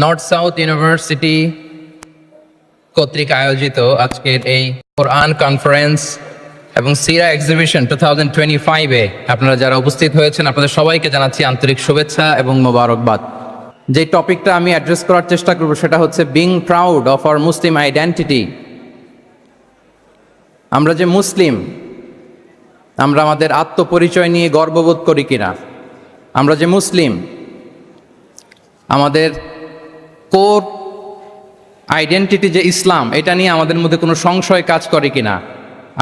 North south university কর্তৃক আয়োজিত আজকের এই কোরআন কনফারেন্স এবং সিরা এক্সিবিশন 2025-এ আপনারা যারা উপস্থিত হয়েছেন আপনাদের সবাইকে জানাচ্ছি আন্তরিক শুভেচ্ছা এবং মোবারকবাদ। যে টপিকটা আমি অ্যাড্রেস করার চেষ্টা করব সেটা হচ্ছে being proud of our Muslim identity. আমরা যে মুসলিম, আমরা আমাদের আত্মপরিচয় নিয়ে গর্ববোধ করি কিনা? আমরা যে মুসলিম, আমাদের কোর আইডেন্টিটি যে ইসলাম, এটা নিয়ে আমাদের মধ্যে কোনো সংশয় কাজ করে কিনা?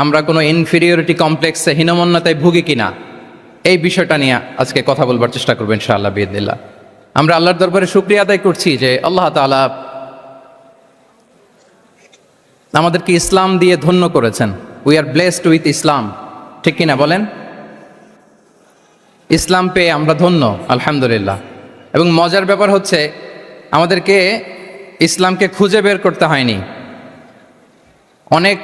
আমরা কোনো ইনফিরিয়রিটি কমপ্লেক্সে হীনমন্যতায় ভুগি কিনা? এই বিষয়টা নিয়ে আজকে কথা বলবার চেষ্টা করবো ইনশাআল্লাহ বিইذনিল্লাহ। আমরা আল্লাহর দরবারে শুকরিয়া আদায় করছি যে আল্লাহ তাআলা আমাদেরকে ইসলাম দিয়ে ধন্য করেছেন। উই আর ব্লেসড উইথ ইসলাম, ঠিক কিনা বলেন? ইসলাম পেয়ে আমরা ধন্য, আলহামদুলিল্লাহ। এবং মজার ব্যাপার হচ্ছে আমাদেরকে ইসলামকে খুঁজে বের করতে হয়নি। অনেক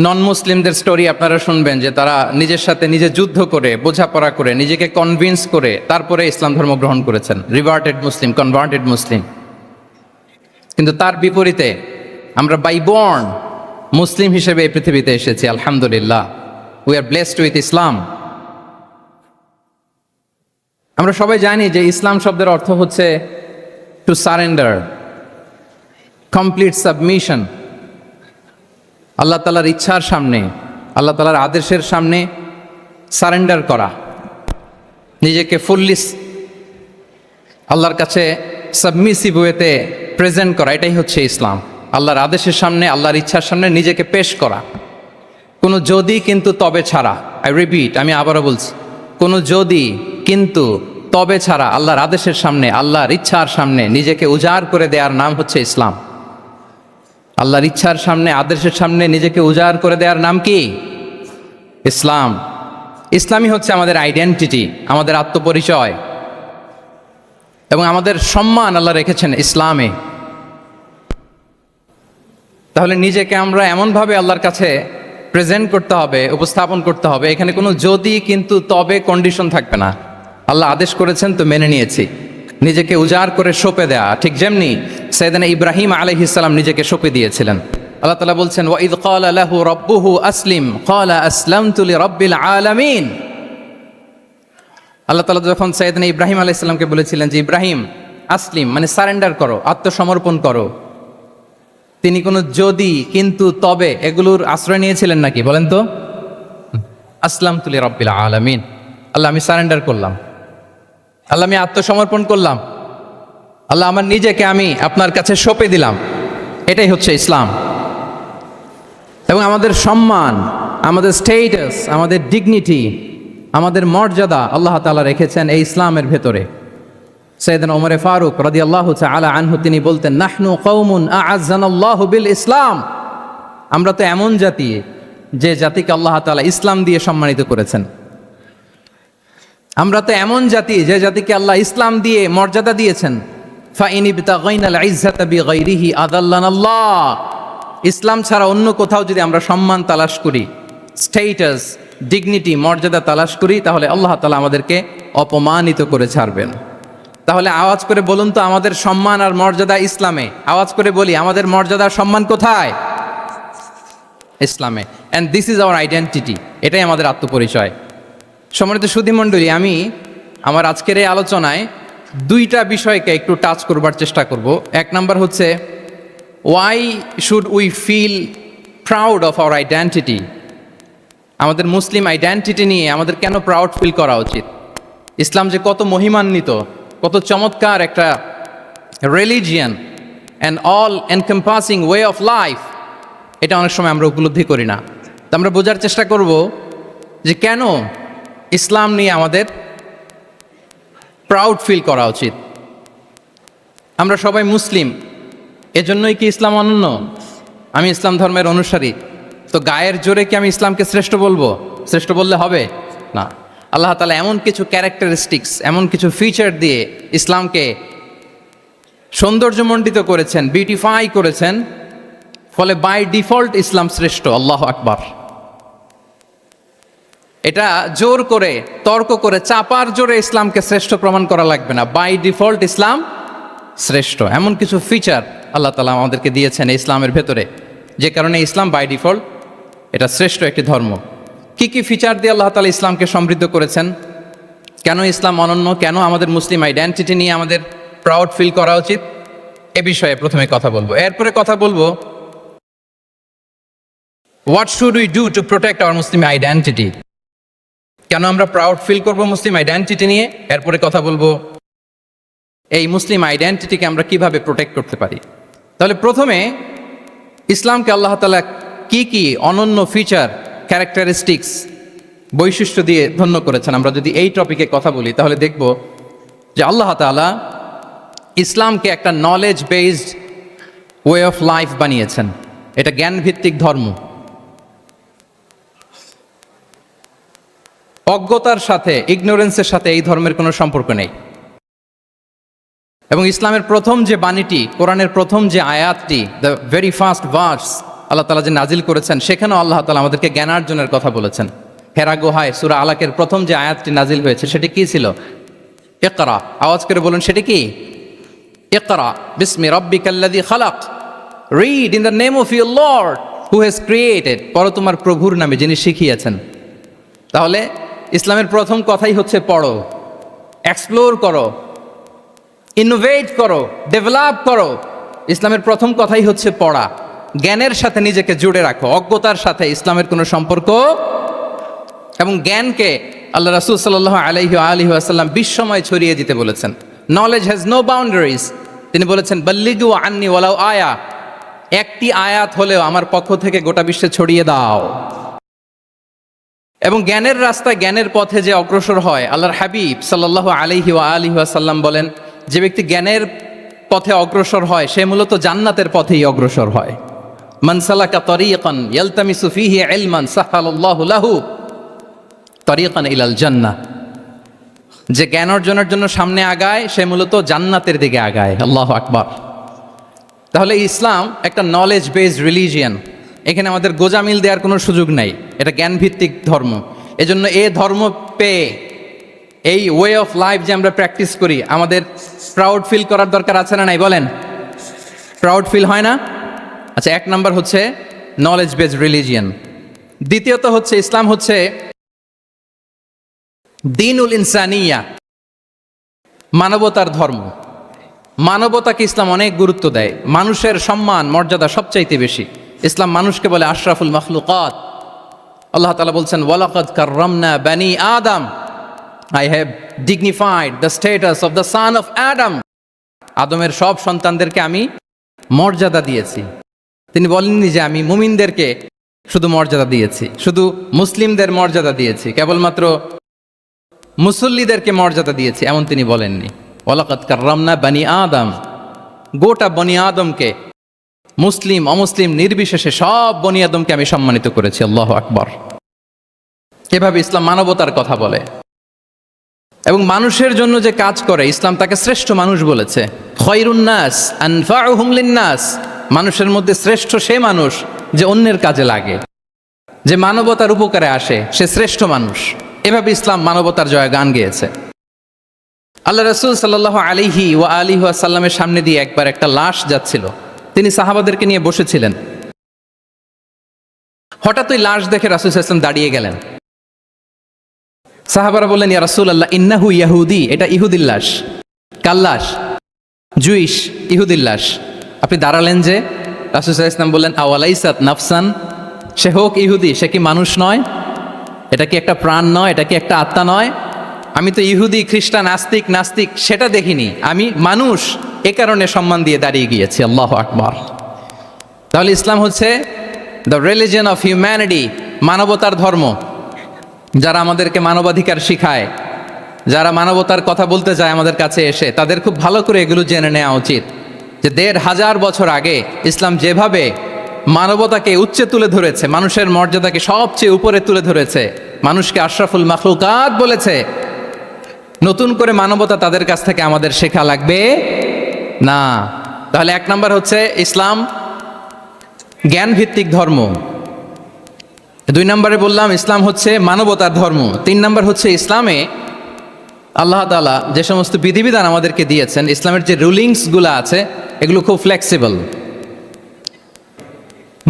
নন মুসলিমদের স্টোরি আপনারা শুনবেন যে তারা নিজের সাথে নিজে যুদ্ধ করে, বোঝাপড়া করে, নিজেকে কনভিন্স করে তারপরে ইসলাম ধর্ম গ্রহণ করেছেন, রিভার্টেড মুসলিম, কনভার্টেড মুসলিম। কিন্তু তার বিপরীতে আমরা বাই বর্ন মুসলিম হিসেবে এই পৃথিবীতে এসেছি, আলহামদুলিল্লাহ। উই আর ব্লেসড উইথ ইসলাম। আমরা সবাই জানি যে ইসলাম শব্দের অর্থ হচ্ছে টু সারেন্ডার, কমপ্লিট সাবমিশন। আল্লাহ তাআলার ইচ্ছার সামনে, আল্লাহ তাআলার আদেশের সামনে সারেন্ডার করা, নিজেকে ফুললি আল্লাহর কাছে সাবমিসিভ ওয়েতে প্রেজেন্ট করা, এটাই হচ্ছে ইসলাম। আল্লাহর আদেশের সামনে, আল্লাহর ইচ্ছার সামনে নিজেকে পেশ করা। কোনো যদি কিন্তু তবে ছাড়া, আই রিপিট, আমি আবারও বলছি, কোনো যদি কিন্তু তবে ছাড়া আল্লাহর আদেশের সামনে, আল্লাহর ইচ্ছার সামনে নিজেকে উজাড় করে দেওয়ার নাম হচ্ছে ইসলাম। আল্লাহর ইচ্ছার সামনে, আদেশের সামনে নিজেকে উজাড় করে দেওয়ার নাম কি? ইসলাম। ইসলামই হচ্ছে আমাদের আইডেন্টিটি, আমাদের আত্মপরিচয় এবং আমাদের সম্মান আল্লাহ রেখেছেন ইসলামে। তাহলে নিজেকে আমরা এমনভাবে আল্লাহর কাছে প্রেজেন্ট করতে হবে, উপস্থাপন করতে হবে, এখানে কোনো যদি কিন্তু তবে কন্ডিশন থাকবে না। আল্লাহ আদেশ করেছেন তো মেনে নিয়েছি। নিজেকে উজাড় করে সঁপে দেয়া, ঠিক যেমনি সাইয়েদনা ইব্রাহিম আলাইহিস সালাম নিজেকে সঁপে দিয়েছিলেন। আল্লাহ তাআলা বলছেন ওয়াইদ ক্বালা লাহু রাব্বুহু আসলিম ক্বালা আসলামতু লিরাব্বিল আলামিন। আল্লাহ তাআলা যখন সাইয়েদনা ইব্রাহিম আলাইহিস সালামকে বলেছিলেন যে ইব্রাহিম আসলিম মানে সারেন্ডার করো, আত্মসমর্পণ করো, তিনি কোনো যদি কিন্তু তবে এগুলোর আশ্রয় নিয়েছিলেন নাকি? বলেন তো। আসলামতু লিরাব্বিল আলামিন, আল্লাহ আমি সারেন্ডার করলাম, আল্লাহ আমি আত্মসমর্পণ করলাম, আল্লাহ আমার নিজেকে আমি আপনার কাছে সঁপে দিলাম। এটাই হচ্ছে ইসলাম। এবং আমাদের সম্মান, আমাদের স্টেটাস, আমাদের ডিগনিটি, আমাদের মর্যাদা আল্লাহ তাআলা রেখেছেন এই ইসলামের ভেতরে। সাইয়েদনা ওমর ফারুক রাদিয়াল্লাহু তাআলা আনহু তিনি বলতেন নাহনু কওমুন আ'আজ্জানাল্লাহু বিল ইসলাম। আমরা তো এমন জাতি যে জাতিকে আল্লাহ তাআলা ইসলাম দিয়ে সম্মানিত করেছেন। আমরা তো এমন জাতি যে জাতিকে আল্লাহ ইসলাম দিয়ে মর্যাদা দিয়েছেন। ফাইন ইবতাগাইনাল ইজ্জাতা বিগাইরিহি আযাল্লানাল্লাহ। ইসলাম ছাড়া অন্য কোথাও যদি আমরা সম্মান তালাশ করি, স্টেটাস, ডিগনিটি, মর্যাদা তালাশ করি, তাহলে আল্লাহ তাআলা আমাদেরকে অপমানিত করে ছাড়বেন। তাহলে আওয়াজ করে বলুন তো, আমাদের সম্মান আর মর্যাদা ইসলামে। আওয়াজ করে বলি, আমাদের মর্যাদা সম্মান কোথায়? ইসলামে। And this is our identity. এটাই আমাদের আত্মপরিচয়। সম্মানিত সুধীমণ্ডলী, আমি আমার আজকের এই আলোচনায় দুইটা বিষয়কে একটু টাচ করবার চেষ্টা করব। এক নাম্বার হচ্ছে why should we feel proud of our identity. আমাদের মুসলিম আইডেন্টিটি নিয়ে আমাদের কেন প্রাউড ফিল করা উচিত? ইসলাম যে কত মহিমান্বিত, কত চমৎকার একটা religion and all encompassing way of life, এটা অনেক সময় আমরা উপলব্ধি করি না। তো আমরা বোঝার চেষ্টা করব যে কেন ইসলাম নিয়ে আমাদের প্রাউড ফিল করা উচিত। আমরা সবাই মুসলিম, এজন্যই কি ইসলাম অনন্য? আমি ইসলাম ধর্মের অনুসারী, তো গায়ের জোরে কি আমি ইসলামকে শ্রেষ্ঠ বলবো? শ্রেষ্ঠ বললে হবে না। আল্লাহ তাআলা এমন কিছু ক্যারেক্টারিস্টিক্স, এমন কিছু ফিচার দিয়ে ইসলামকে সৌন্দর্যমণ্ডিত করেছেন, বিউটিফাই করেছেন, ফলে বাই ডিফল্ট ইসলাম শ্রেষ্ঠ। আল্লাহু আকবার। এটা জোর করে, তর্ক করে, চাপার জোরে ইসলামকে শ্রেষ্ঠ প্রমাণ করা লাগবে না। বাই ডিফল্ট ইসলাম শ্রেষ্ঠ, এমন কিছু ফিচার আল্লাহ তাআলা আমাদেরকে দিয়েছেন এই ইসলামের ভেতরে, যে কারণে ইসলাম বাই ডিফল্ট এটা শ্রেষ্ঠ একটি ধর্ম। কি কি ফিচার দিয়ে আল্লাহ তাআলা ইসলামকে সমৃদ্ধ করেছেন, কেন ইসলাম অনন্য, কেন আমাদের মুসলিম আইডেন্টিটি নিয়ে আমাদের প্রাউড ফিল করা উচিত, এ বিষয়ে প্রথমে কথা বলবো। এরপরে কথা বলবো what should we do to protect our Muslim identity, কেন আমরা প্রাউড ফিল করব মুসলিম আইডেন্টিটি নিয়ে। এরপরে কথা বলবো এই মুসলিম আইডেন্টিটিকে আমরা কিভাবে প্রোটেক্ট করতে পারি। তাহলে প্রথমে ইসলামকে আল্লাহ তাআলা কি কি অনন্য ফিচার, ক্যারেক্টারিস্টিক্স, বৈশিষ্ট্য দিয়ে ধন্য করেছেন। আমরা যদি এই টপিকে কথা বলি তাহলে দেখব যে আল্লাহ তাআলা ইসলামকে একটা knowledge based way of life বানিয়েছেন। এটা জ্ঞানভিত্তিক ধর্ম। অজ্ঞতার সাথে, ইগনোরেন্সের সাথে এই ধর্মের কোনো সম্পর্ক নেই। এবং ইসলামের প্রথম যে বাণীটি, কোরআনের প্রথম যে আয়াতটি, দ্য ভেরি ফার্স্ট ভার্স আল্লাহ তাআলা যে নাজিল করেছেন, সেখানেও আল্লাহ তাআলা আমাদেরকে জ্ঞানার্জনের কথা বলেছেন। হেরা গুহায় সূরা আলাকের প্রথম যে আয়াতটি নাজিল হয়েছে সেটি কি ছিল? ইকরা। আওয়াজ করে বলুন সেটি কি? ইকরা বিসমি রাব্বিকাল্লাযী খালাক, read in the name of your lord who has created, পড়ো তোমার প্রভুর নামে যিনি শিখিয়েছেন। তাহলে ইসলামের প্রথম কথাই হচ্ছে পড়ো, এক্সপ্লোর করো, ইনোভেট করো, ডেভেলপ করো। ইসলামের প্রথম কথাই হচ্ছে পড়া। জ্ঞানের সাথে নিজেকে জুড়ে রাখো, অজ্ঞতার সাথে ইসলামের কোনো সম্পর্ক। এবং জ্ঞানকে আল্লাহ রাসূল সাল্লাল্লাহু আলাইহি ওয়াসাল্লাম বিশ্বময় ছড়িয়ে দিতে বলেছেন। Knowledge has no boundaries. তিনি বলেছেন বাল্লিগু আন্নি ওয়ালাউ আয়া, একটি আয়াত হলেও আমার পক্ষ থেকে গোটা বিশ্বে ছড়িয়ে দাও। এবং জ্ঞানের রাস্তায়, জ্ঞানের পথে যে অগ্রসর হয়, আল্লাহর হাবিব সাল্লাল্লাহু আলাইহি ওয়াসাল্লাম বলেন, যে ব্যক্তি জ্ঞানের পথে অগ্রসর হয় সে মূলত জান্নাতের পথেই অগ্রসর হয়। মান সালাকা তরিকান ইয়ালতামিসু ফীহি ইলমান সাহালাল্লাহু লাহু তরিকান ইলাল জান্নাহ। যে জ্ঞান অর্জনের জন্য সামনে আগায় সে মূলত জান্নাতের দিকে আগায়। আল্লাহু আকবার। তাহলে ইসলাম একটা নলেজ বেসড রিলিজিয়ান। এখানে আমাদের গোজামিল দেওয়ার কোনো সুযোগ নাই। এটা জ্ঞানভিত্তিক ধর্ম। এজন্য এই ধর্ম পেয়ে, এই ওয়ে অফ লাইফ যে আমরা প্র্যাকটিস করি, আমাদের প্রাউড ফিল করার দরকার আছে না নাই? বলেন, প্রাউড ফিল হয় না? আচ্ছা, এক নাম্বার হচ্ছে নলেজ বেসড রিলিজিয়ান। দ্বিতীয়ত হচ্ছে ইসলাম হচ্ছে দ্বীনুল ইনসানিয়া, মানবতার ধর্ম। মানবতাকে ইসলাম অনেক গুরুত্ব দেয়। মানুষের সম্মান, মর্যাদা সবচাইতে বেশি। ইসলাম মানুষকে বলে আশরাফুল মাখলুকাত। আল্লাহ তাআলা বলছেন ওয়ালাকাদ কাররামনা বানি আদম, I have dignified the status of the son of Adam. আদমের সব সন্তানদেরকে আমি মর্যাদা দিয়েছি। তিনি বলেননি যে আমি মুমিনদেরকে শুধু মর্যাদা দিয়েছি, শুধু মুসলিমদের মর্যাদা দিয়েছি, কেবলমাত্র মুসল্লিদেরকে মর্যাদা দিয়েছি, এমন তিনি বলেননি। ওয়ালাকাদ কাররামনা বানি আদম, গোটা বনি আদমকে, মুসলিম অমুসলিম নির্বিশেষে সব বনি আদমকে আমি সম্মানিত করেছি। আল্লাহু আকবার। এভাবে ইসলাম মানবতার কথা বলে এবং মানুষের জন্য যে কাজ করে, ইসলাম তাকে শ্রেষ্ঠ মানুষ বলেছে। খয়রুন নাস আনফাউহুম লিন্নাস, মানুষের মধ্যে শ্রেষ্ঠ সে মানুষ যে অন্যের কাজে লাগে, যে মানবতার উপকারে আসে, সে শ্রেষ্ঠ মানুষ। এভাবে ইসলাম মানবতার জয়গান গেয়েছে। আল্লাহ রাসূল সাল্লাল্লাহু আলাইহি ওয়াসাল্লামের সামনে দিয়ে একবার একটা লাশ যাচ্ছিল। তিনি সাহাবাদেরকে নিয়ে বসেছিলেন। হঠাৎ ওই লাশ দেখে রাসূল সাল্লাল্লাহু আলাইহি ওয়াসাল্লাম দাঁড়িয়ে গেলেন। সাহাবারা বললেন, ইয়া রাসূলুল্লাহ ইন্নাহু ইয়াহুদি, এটা ইহুদির লাশ। কার লাশ? জুইশ, ইহুদির লাশ। আপনি দাঁড়ালেন যে? রাসূল সাল্লাল্লাহু আলাইহি ওয়াসাল্লাম বললেন আওয়ালাইসাত নাফসান, সে হোক ইহুদি, সে কি মানুষ নয়? এটা কি একটা প্রাণ নয়? এটা কি একটা আত্মা নয়? আমি তো ইহুদি, খ্রিস্টান, আস্তিক, নাস্তিক সেটা দেখিনি, আমি মানুষ, এ কারণে সম্মান দিয়ে দাঁড়িয়ে গিয়েছি। আল্লাহু আকবার। তাহলে ইসলাম হচ্ছে দ্য রিলিজিয়ন অফ হিউম্যানিটি, মানবতার ধর্ম। যারা আমাদেরকে মানবাধিকার শিখায়, যারা মানবতার কথা বলতে চায় আমাদের কাছে এসে, তাদের খুব ভালো করে এগুলো জেনে নেওয়া উচিত যে ১৫০০ বছর আগে ইসলাম যেভাবে মানবতাকে উচ্চে তুলে ধরেছে, মানুষের মর্যাদাকে সবচেয়ে উপরে তুলে ধরেছে, মানুষকে আশরাফুল মাখলুকাত বলেছে, নতুন করে মানবতা তাদের কাছ থেকে আমাদের শেখা লাগবে না। তাহলে এক নাম্বার হচ্ছে ইসলাম জ্ঞান ভিত্তিক ধর্ম। ২ নম্বরে বললাম ইসলাম হচ্ছে মানবতার ধর্ম। ৩ নম্বর হচ্ছে ইসলামে আল্লাহ তাআলা যে সমস্ত বিধিবিধান আমাদেরকে দিয়েছেন, ইসলামের যে রুলিংসগুলো আছে এগুলো খুব ফ্লেক্সিবল।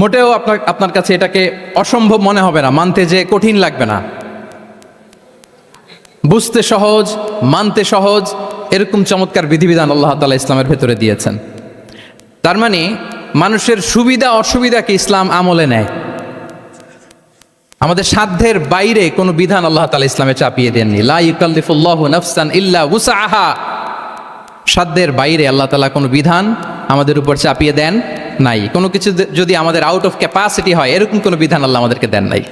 মোটেও আপনার কাছে এটাকে অসম্ভব মনে হবে না, মানতে যে কঠিন লাগবে না, বুঝতে সহজ, মানতে সহজ, এরকম চমৎকার বিধিবিধান আল্লাহ তাআলা ইসলামের ভেতরে দিয়েছেন। তার মানে মানুষের সুবিধা অসুবিধাকে ইসলাম আমলে নেয়। আমাদের সাধ্যের বাইরে কোনো বিধান আল্লাহ তাআলা ইসলামে চাপিয়ে দেননি। লা ইউকাল্লিফুল্লাহু নাফসান ইল্লা উসআহা। সাধ্যের বাইরে আল্লাহ তাআলা কোনো বিধান আমাদের উপর চাপিয়ে দেন নাই। কোনো কিছু যদি আমাদের আউট অফ ক্যাপাসিটি হয়, এরকম কোনো বিধান আল্লাহ আমাদেরকে দেন নাই।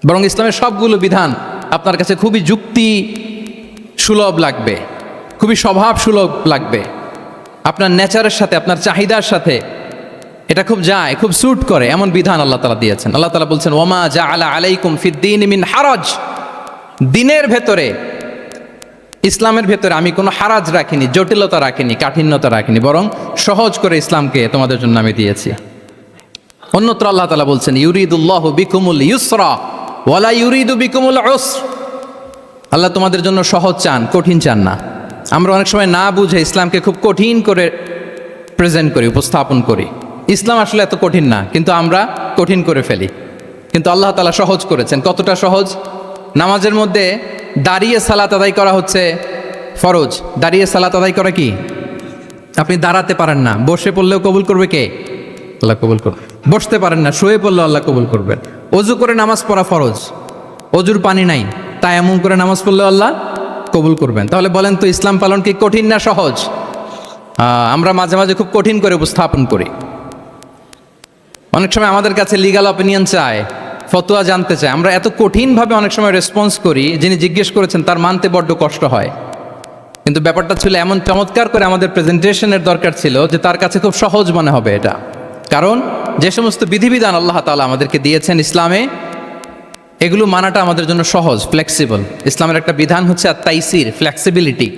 বরং ইসলামের সবগুলো বিধান আপনার কাছে খুবই যুক্তি সুলভ লাগবে, খুবই স্বভাব সুলভ লাগবে, আপনার নেচারের সাথে, আপনার চাহিদার সাথে এটা খুব যায়, খুব স্যুট করে, এমন বিধান আল্লাহ তাআলা দিয়েছেন। আল্লাহ তাআলা বলছেন, ওমা জাআলা আলাইকুম ফিদ্দীন মিন হারাজ। দিনের ভেতরে, ইসলামের ভেতরে আমি কোনো হারাজ রাখিনি, জটিলতা রাখিনি, কাঠিন্যতা রাখিনি, বরং সহজ করে ইসলামকে তোমাদের জন্য আমি দিয়েছি। অন্যত্র আল্লাহ তাআলা বলছেন, ইউরিদুল্লাহু বিকুমুল ইউসরা ওয়ালা ইউরিদু বিকুমুল উসর। আল্লাহ তোমাদের জন্য সহজ চান, কঠিন চান না। আমরা অনেক সময় না বুঝে ইসলামকে খুব কঠিন করে প্রেজেন্ট করি, উপস্থাপন করি। ইসলাম আসলে এত কঠিন না, কিন্তু আমরা কঠিন করে ফেলি। কিন্তু আল্লাহ তাআলা সহজ করেছেন। কতটা সহজ? নামাজের মধ্যে দাঁড়িয়ে সালাত আদায় করা হচ্ছে ফরজ। দাঁড়িয়ে সালাত আদায় করা কি? আপনি দাঁড়াতে পারেন না, বসে পড়লেও কবুল করবে কে? আল্লাহ কবুল করবে। বসতে পারেন না, শুয়ে পড়লেও আল্লাহ কবুল করবেন। অজু করে নামাজ পড়া ফরজ, অজুর পানি নাই, তাই এমন করে নামাজ পড়লেও আল্লাহ কবুল করবেন। তাহলে বলেন তো, ইসলাম পালন কি কঠিন না সহজ? আমরা মাঝে মাঝে খুব কঠিন করে উপস্থাপন করি। অনেক সময় আমাদের কাছে লিগ্যাল অপিনিয়ন চায়, ফতোয়া জানতে চায়। আমরা এত কঠিনভাবে অনেক সময় রেসপন্স করি, যিনি জিজ্ঞেস করেছেন তার মানতে বড্ড কষ্ট হয়। কিন্তু ব্যাপারটা ছিল এমন চমৎকার করে আমাদের প্রেজেন্টেশনের দরকার ছিল যে তার কাছে খুব সহজ মনে হবে এটা। কারণ যে সমস্ত বিধিবিধান আল্লাহ তাআলা আমাদেরকে দিয়েছেন ইসলামে, এগুলো মানাটা আমাদের জন্য সহজ, ফ্লেক্সিবল। ইসলামের একটা বিধান হচ্ছে আত-তাইসির, ফ্লেক্সিবিলিটি।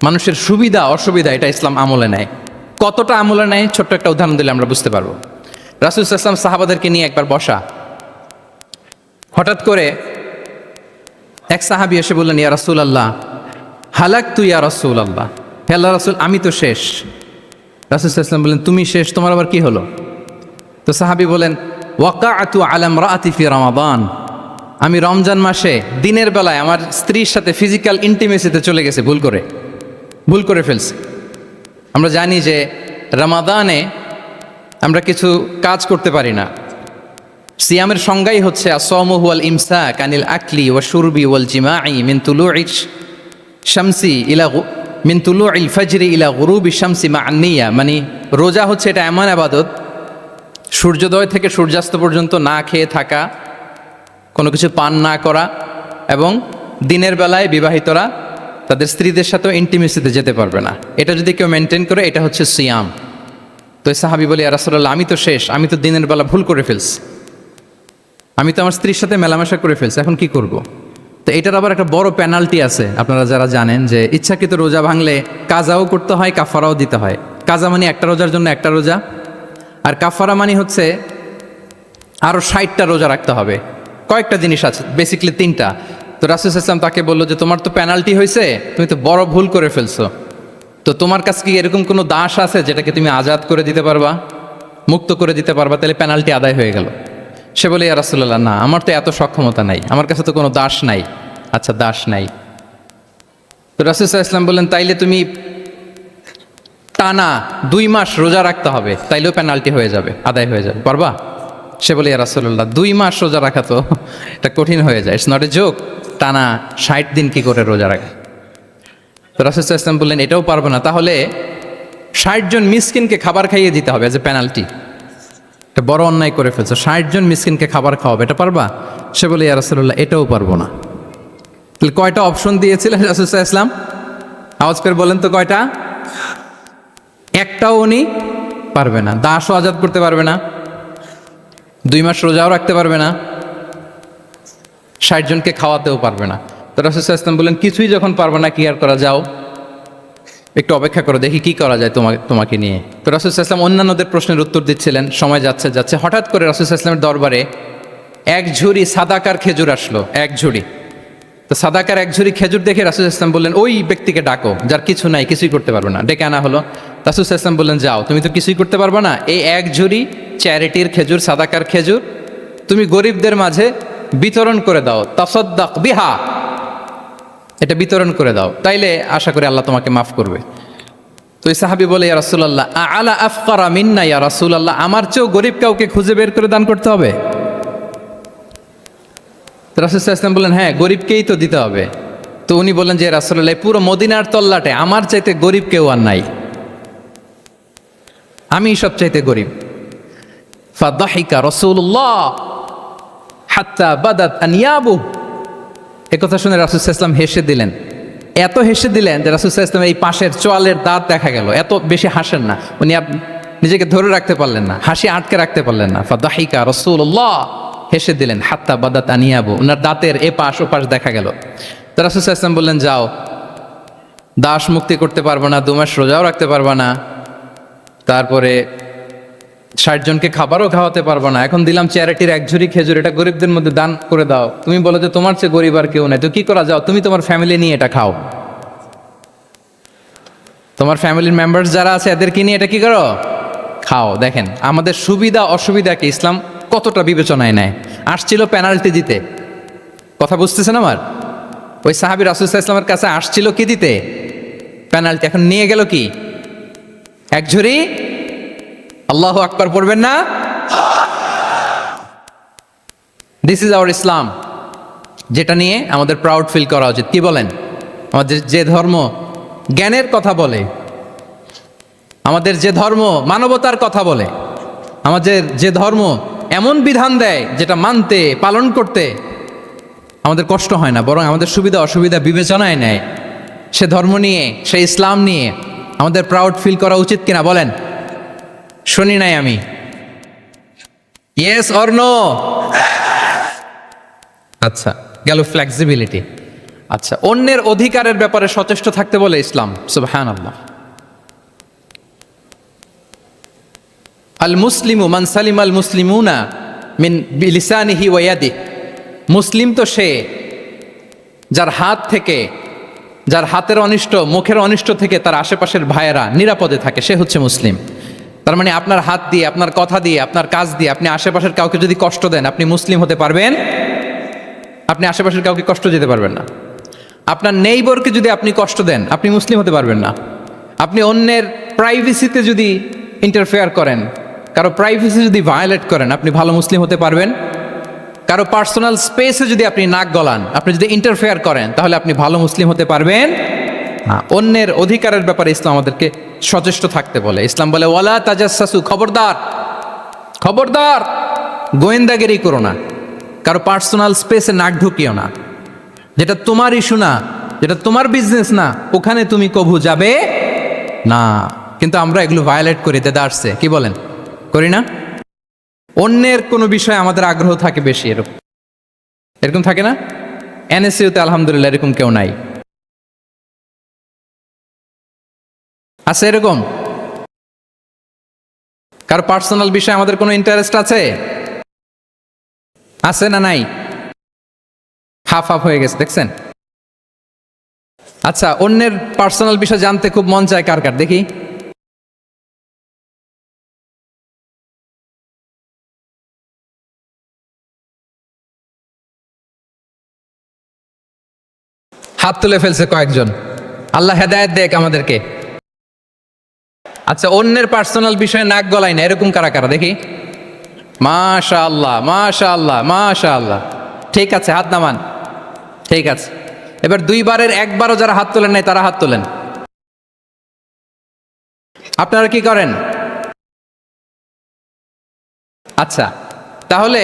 মানুষের সুবিধা অসুবিধা এটা ইসলাম আমলে নেয়। কতটা আমলে নেয়, ছোট্ট একটা উদাহরণ দিলে আমরা বুঝতে পারবো। রাসূল সাল্লাল্লাহু আলাইহি ওয়াসাল্লাম সাহাবাদেরকে নিয়ে একবার বসা, হঠাৎ করে এক সাহাবী এসে বললেন, ইয়া রাসূলুল্লাহ হালাকতু ইয়া রাসূলুল্লাহ, হে আল্লাহর রাসূল আমি তো শেষ। রাসূল সাল্লাল্লাহু আলাইহি ওয়াসাল্লাম বললেন, তুমি শেষ, তোমার আবার কি হলো? তো সাহাবী বলেন, ওয়াকাআতু আলা ইমরাআতি ফি রমাদান, আমি রমজান মাসে দিনের বেলায় আমার স্ত্রীর সাথে ফিজিক্যাল ইন্টিমেসিতে চলে গেছে, ভুল করে ফেলছি। আমরা জানি যে রমাদানে আমরা কিছু কাজ করতে পারি না। সিয়ামের সংজ্ঞাই হচ্ছে আসওমু হুয়াল ইমসাক আনিল আকলি ওয়া শুরবি ওয়াল জিমাই মিন তুলুইশ শামসি ইলা মিন তুলুইল ফাজরি ইলা গুরুবি শামসি মা'আন নিয়া। মানে রোজা হচ্ছে এটা এমন ইবাদত, সূর্যোদয় থেকে সূর্যাস্ত পর্যন্ত না খেয়ে থাকা, কোনো কিছু পান না করা, এবং দিনের বেলায় বিবাহিতরা তাদের স্ত্রীদের সাথেও ইন্টিমেসিতে যেতে পারবে না। এটা যদি কেউ মেনটেন করে, এটা হচ্ছে সিয়াম। তো সাহাবী বলি, ইয়া রাসূলুল্লাহ আমি তো শেষ, আমি তো দিনের বেলা ভুল করে ফেলছি, আমি তো আমার স্ত্রীর সাথে মেলামেশা করে ফেলছি, এখন কি করব? তো এটার আবার একটা বড় পেনাল্টি আছে। আপনারা যারা জানেন যে ইচ্ছাকৃত রোজা ভাঙলে কাজাও করতে হয়, কাফারাও দিতে হয়। কাজা মানে একটা রোজার জন্য একটা রোজা, আর কাফারা মানে হচ্ছে আরও 60টা রোজা রাখতে হবে। কয়েকটা জিনিস আছে, বেসিক্যালি 3টা। তো রাসূল সাল্লাল্লাহু আলাইহি ওয়াসাল্লাম তাকে বললো যে তোমার তো পেনাল্টি হয়েছে, তুমি তো বড় ভুল করে ফেলছো, তো তোমার কাছে কি এরকম কোনো দাস আছে যেটাকে তুমি আজাদ করে দিতে পারবা, মুক্ত করে দিতে পারবা, তাহলে পেনাল্টি আদায় হয়ে গেল। সে বলে, ইয়া রাসূলুল্লাহ না, আমার তো এত সক্ষমতা নাই, আমার কাছে তো কোনো দাস নাই। আচ্ছা দাস নাই। তো রাসূল সাল্লাল্লাহু আলাইহি ওয়াসাল্লাম বললেন, তাইলে তুমি টানা 2 মাস রোজা রাখতে হবে, তাইলেও পেনাল্টি হয়ে যাবে, আদায় হয়ে যাবে, পারবা? সে বলে, ইয়া রাসূলুল্লাহ 2 মাস রোজা রাখা তো এটা কঠিন হয়ে যায়, ইটস নট এ জোক, টানা 60 দিন কি করে রোজা রাখা? তো রাসূল সাল্লাল্লাহু আলাইহি ওয়াসাল্লাম বললেন, এটাও পারবে না, তাহলে 60 জন মিসকিনকে খাবার খাইয়ে দিতে হবে এজ এ পেনাল্টি। এটা বড় অন্যায় করে ফেলছো, 60 জন মিসকিনকে খাবার খাওয়াবে, এটা পারবা? সে বলে, ইয়া রাসূলুল্লাহ এটাও পারবো না। তাহলে কয়টা অপশন দিয়েছিলেন রাসূল সাল্লাল্লাহু আলাইহি ওয়াসাল্লাম? আওয়াজ করে বলেন তো কয়টা? একটাও উনি পারবে না। দাসও আজাদ করতে পারবে না, 2 মাস রোজাও রাখতে পারবে না, 60 জনকে খাওয়াতেও পারবে না। তো রাসূল সাল্লাল্লাহু আলাইহি ওয়াসাল্লাম বললেন, কিছুই যখন পারবে না, কি আর করা, যাও একটু অপেক্ষা করো, দেখি কি করা যায় তোমাকে নিয়ে। তো রাসূল সাল্লাল্লাহু আলাইহি ওয়াসাল্লাম অন্যান্যদের প্রশ্নের উত্তর দিচ্ছিলেন, সময় যাচ্ছে, হঠাৎ করে রাসূল সাল্লাল্লাহু আলাইহি ওয়াসাল্লামের দরবারে 1 ঝুড়ি সাদাকার খেজুর আসলো, 1 ঝুড়ি। তো সাদাকার এক ঝুড়ি খেজুর দেখে রাসূল ইসলাম বললেন, ওই ব্যক্তিকে ডাকো যার কিছু নাই, কিছুই করতে পারবে না। ডেকে আনা হলো। রাসূল ইসলাম বললেন, যাও, তুমি তো কিছুই করতে পারবে না, এই এক ঝুড়ি চ্যারিটির খেজুর, সাদাকার খেজুর তুমি গরিবদের মাঝে বিতরণ করে দাও, তাসাদ্দাক বিহা, এটা বিতরণ করে দাও, তাইলে আশা করি আল্লাহ তোমাকে মাফ করবে। তো এই সাহাবী বলে, ইয়া রাসূলুল্লাহ আলা আফকারা মিন্না ইয়া রাসূলুল্লাহ, আমার চেয়েও গরিব কাউকে খুঁজে বের করে দান করতে হবে? রাসূল সাল্লাল্লাহু আলাইহি ওয়াসাল্লাম বললেন, হ্যাঁ, গরিবকেই তো দিতে হবে। তো উনি বললেন যে, রাসূলুল্লাহ পুরো মদিনার তল্লাটে আমার চাইতে গরিব কেউ আর নাই, আমি সবচাইতে গরিব। ফাদাহিকা রাসূলুল্লাহ হাত্তা বাদাত আনিয়াবু, এ কথা শুনে রাসূল সাল্লাল্লাহু আলাইহি ওয়াসাল্লাম হেসে দিলেন। এত হেসে দিলেন যে রাসূল সাল্লাল্লাহু আলাইহি ওয়াসাল্লাম এই পাশের চোয়ালের দাঁত দেখা গেল। এত বেশি হাসেন না উনি, নিজেকে ধরে রাখতে পারলেন না, হাসি আটকে রাখতে পারলেন না। ফাদাহিকা রাসূলুল্লাহ, হেসে দিলেন। হাত্তা বাদাত আনিয়াবু, ওনার দাঁতের এ পাশ ও পাশ দেখা গেল। তো রাসূল সাল্লাল্লাহু আলাইহি ওয়াসাল্লাম বললেন, যাও, দাস মুক্তি করতে পারবে না, 2 মাস রোজাও রাখতে পারবে না, তারপরে 60 জনকে খাবারও খাওয়াতে পারবো না, এখন দিলাম চ্যারিটির এক ঝুড়ি খেজুর, এটা গরিবদের মধ্যে দান করে দাও। তুমি বলো যে তোমার চেয়ে গরিব আর কেউ নাই, তো কি করা, যাও, তুমি তোমার ফ্যামিলি নিয়ে এটা খাও, তোমার ফ্যামিলির মেম্বার্স যারা আছে এদেরকে নিয়ে এটা কি করো, খাও। দেখেন আমাদের সুবিধা অসুবিধাকে ইসলাম কতটা বিবেচনায় নেয়। আসছিল পেনাল্টি দিতে, কথা বুঝতেছেন আমার? ওই সাহাবী রাসূল সাল্লাল্লাহু আলাইহি ওয়াসাল্লামের কাছে আসছিল কি দিতে, পেনাল্টি, এখন নিয়ে গেল কি, এক ঝুড়ি। আল্লাহু আকবার পড়বেন না? দিস ইজ আওয়ার ইসলাম, যেটা নিয়ে আমাদের প্রাউড ফিল করা উচিত। কি বলেন? আমাদের যে ধর্ম জ্ঞানের কথা বলে, আমাদের যে ধর্ম মানবতার কথা বলে, আমাদের যে ধর্ম এমন বিধান দেয় যেটা মানতে পালন করতে আমাদের কষ্ট হয় না, বরং আমাদের সুবিধা অসুবিধা বিবেচনায় নেয়, সে ধর্ম নিয়ে, সে ইসলাম নিয়ে আমাদের প্রাউড ফিল করা উচিত কিনা বলেন? শুনি নাই আমি, ইয়েস অর নো? আচ্ছা, গেল ফ্লেক্সিবিলিটি। আচ্ছা, অন্যের অধিকারের ব্যাপারে সচেষ্ট থাকতে বলে ইসলাম। সুবহানাল্লাহ। আল মুসলিমু মান সালিমাল মুসলিমুনা মিন বিলিসানিহি ওয়া ইয়াদিহি, মুসলিম তো সে যার হাত থেকে, যার হাতের অনিষ্ট, মুখের অনিষ্ট থেকে তার আশেপাশের ভাইয়েরা নিরাপদে থাকে, সে হচ্ছে মুসলিম। তার মানে আপনার হাত দিয়ে, আপনার কথা দিয়ে, আপনার কাজ দিয়ে আপনি আশেপাশের কাউকে যদি কষ্ট দেন, আপনি মুসলিম হতে পারবেন? আপনি আশেপাশের কাউকে কষ্ট দিতে পারবেন না। আপনার নেইবরকে যদি আপনি কষ্ট দেন, আপনি মুসলিম হতে পারবেন না। আপনি অন্যের প্রাইভেসিতে যদি ইন্টারফেয়ার করেন, কারো প্রাইভেসি যদি ভায়োলেট করেন, আপনি ভালো মুসলিম হতে পারবেন? কারো পার্সোনাল স্পেসে যদি আপনি নাক গলান, আপনি যদি ইন্টারফেয়ার করেন, তাহলে আপনি ভালো মুসলিম হতে পারবেন না। অন্যের অধিকারের ব্যাপারে ইসলাম আমাদেরকে সচেষ্ট থাকতে বলে। ইসলাম বলে, ওয়ালা তাজাসসু, খবরদার, খবরদার, গোয়েন্দাগিরি করো না, কারো পার্সোনাল স্পেসে নাক ঢুকিও না, যেটা তোমার ইস্যু না, যেটা তোমার বিজনেস না, ওখানে তুমি কভু যাবে না। কিন্তু আমরা এগুলো ভায়োলেট করি, দেদারসে, কি বলেন, করি না? অন্যের কোনো বিষয়ে আমাদের আগ্রহ থাকে বেশি, এরকম এরকম থাকে না? এনএসইউতে আলহামদুলিল্লাহ এরকম কেউ নাই, আছে এরকম? কারো পার্সোনাল বিষয়ে আমাদের কোনো ইন্টারেস্ট আছে? আছে না নাই? হাফ হাফ হয়ে গেছে, দেখছেন? আচ্ছা, অন্যের পার্সোনাল বিষয় জানতে খুব মন চায় কার কার, দেখি। হাত তুলে ফেলছে কয়েকজন, আল্লাহ হেদায়েত দেখ আমাদেরকে। আচ্ছা, অন্যের পার্সোনাল বিষয়ে নাক গলায় না, এরকম কারা কারা, দেখি। মাশাআল্লাহ, মাশাআল্লাহ, মাশাআল্লাহ। ঠিক আছে, হাত নামান। ঠিক আছে, এবার 2 বারের 1 বারও যারা হাত তোলেন নাই তারা হাত তোলেন। আপনারা কি করেন? আচ্ছা, তাহলে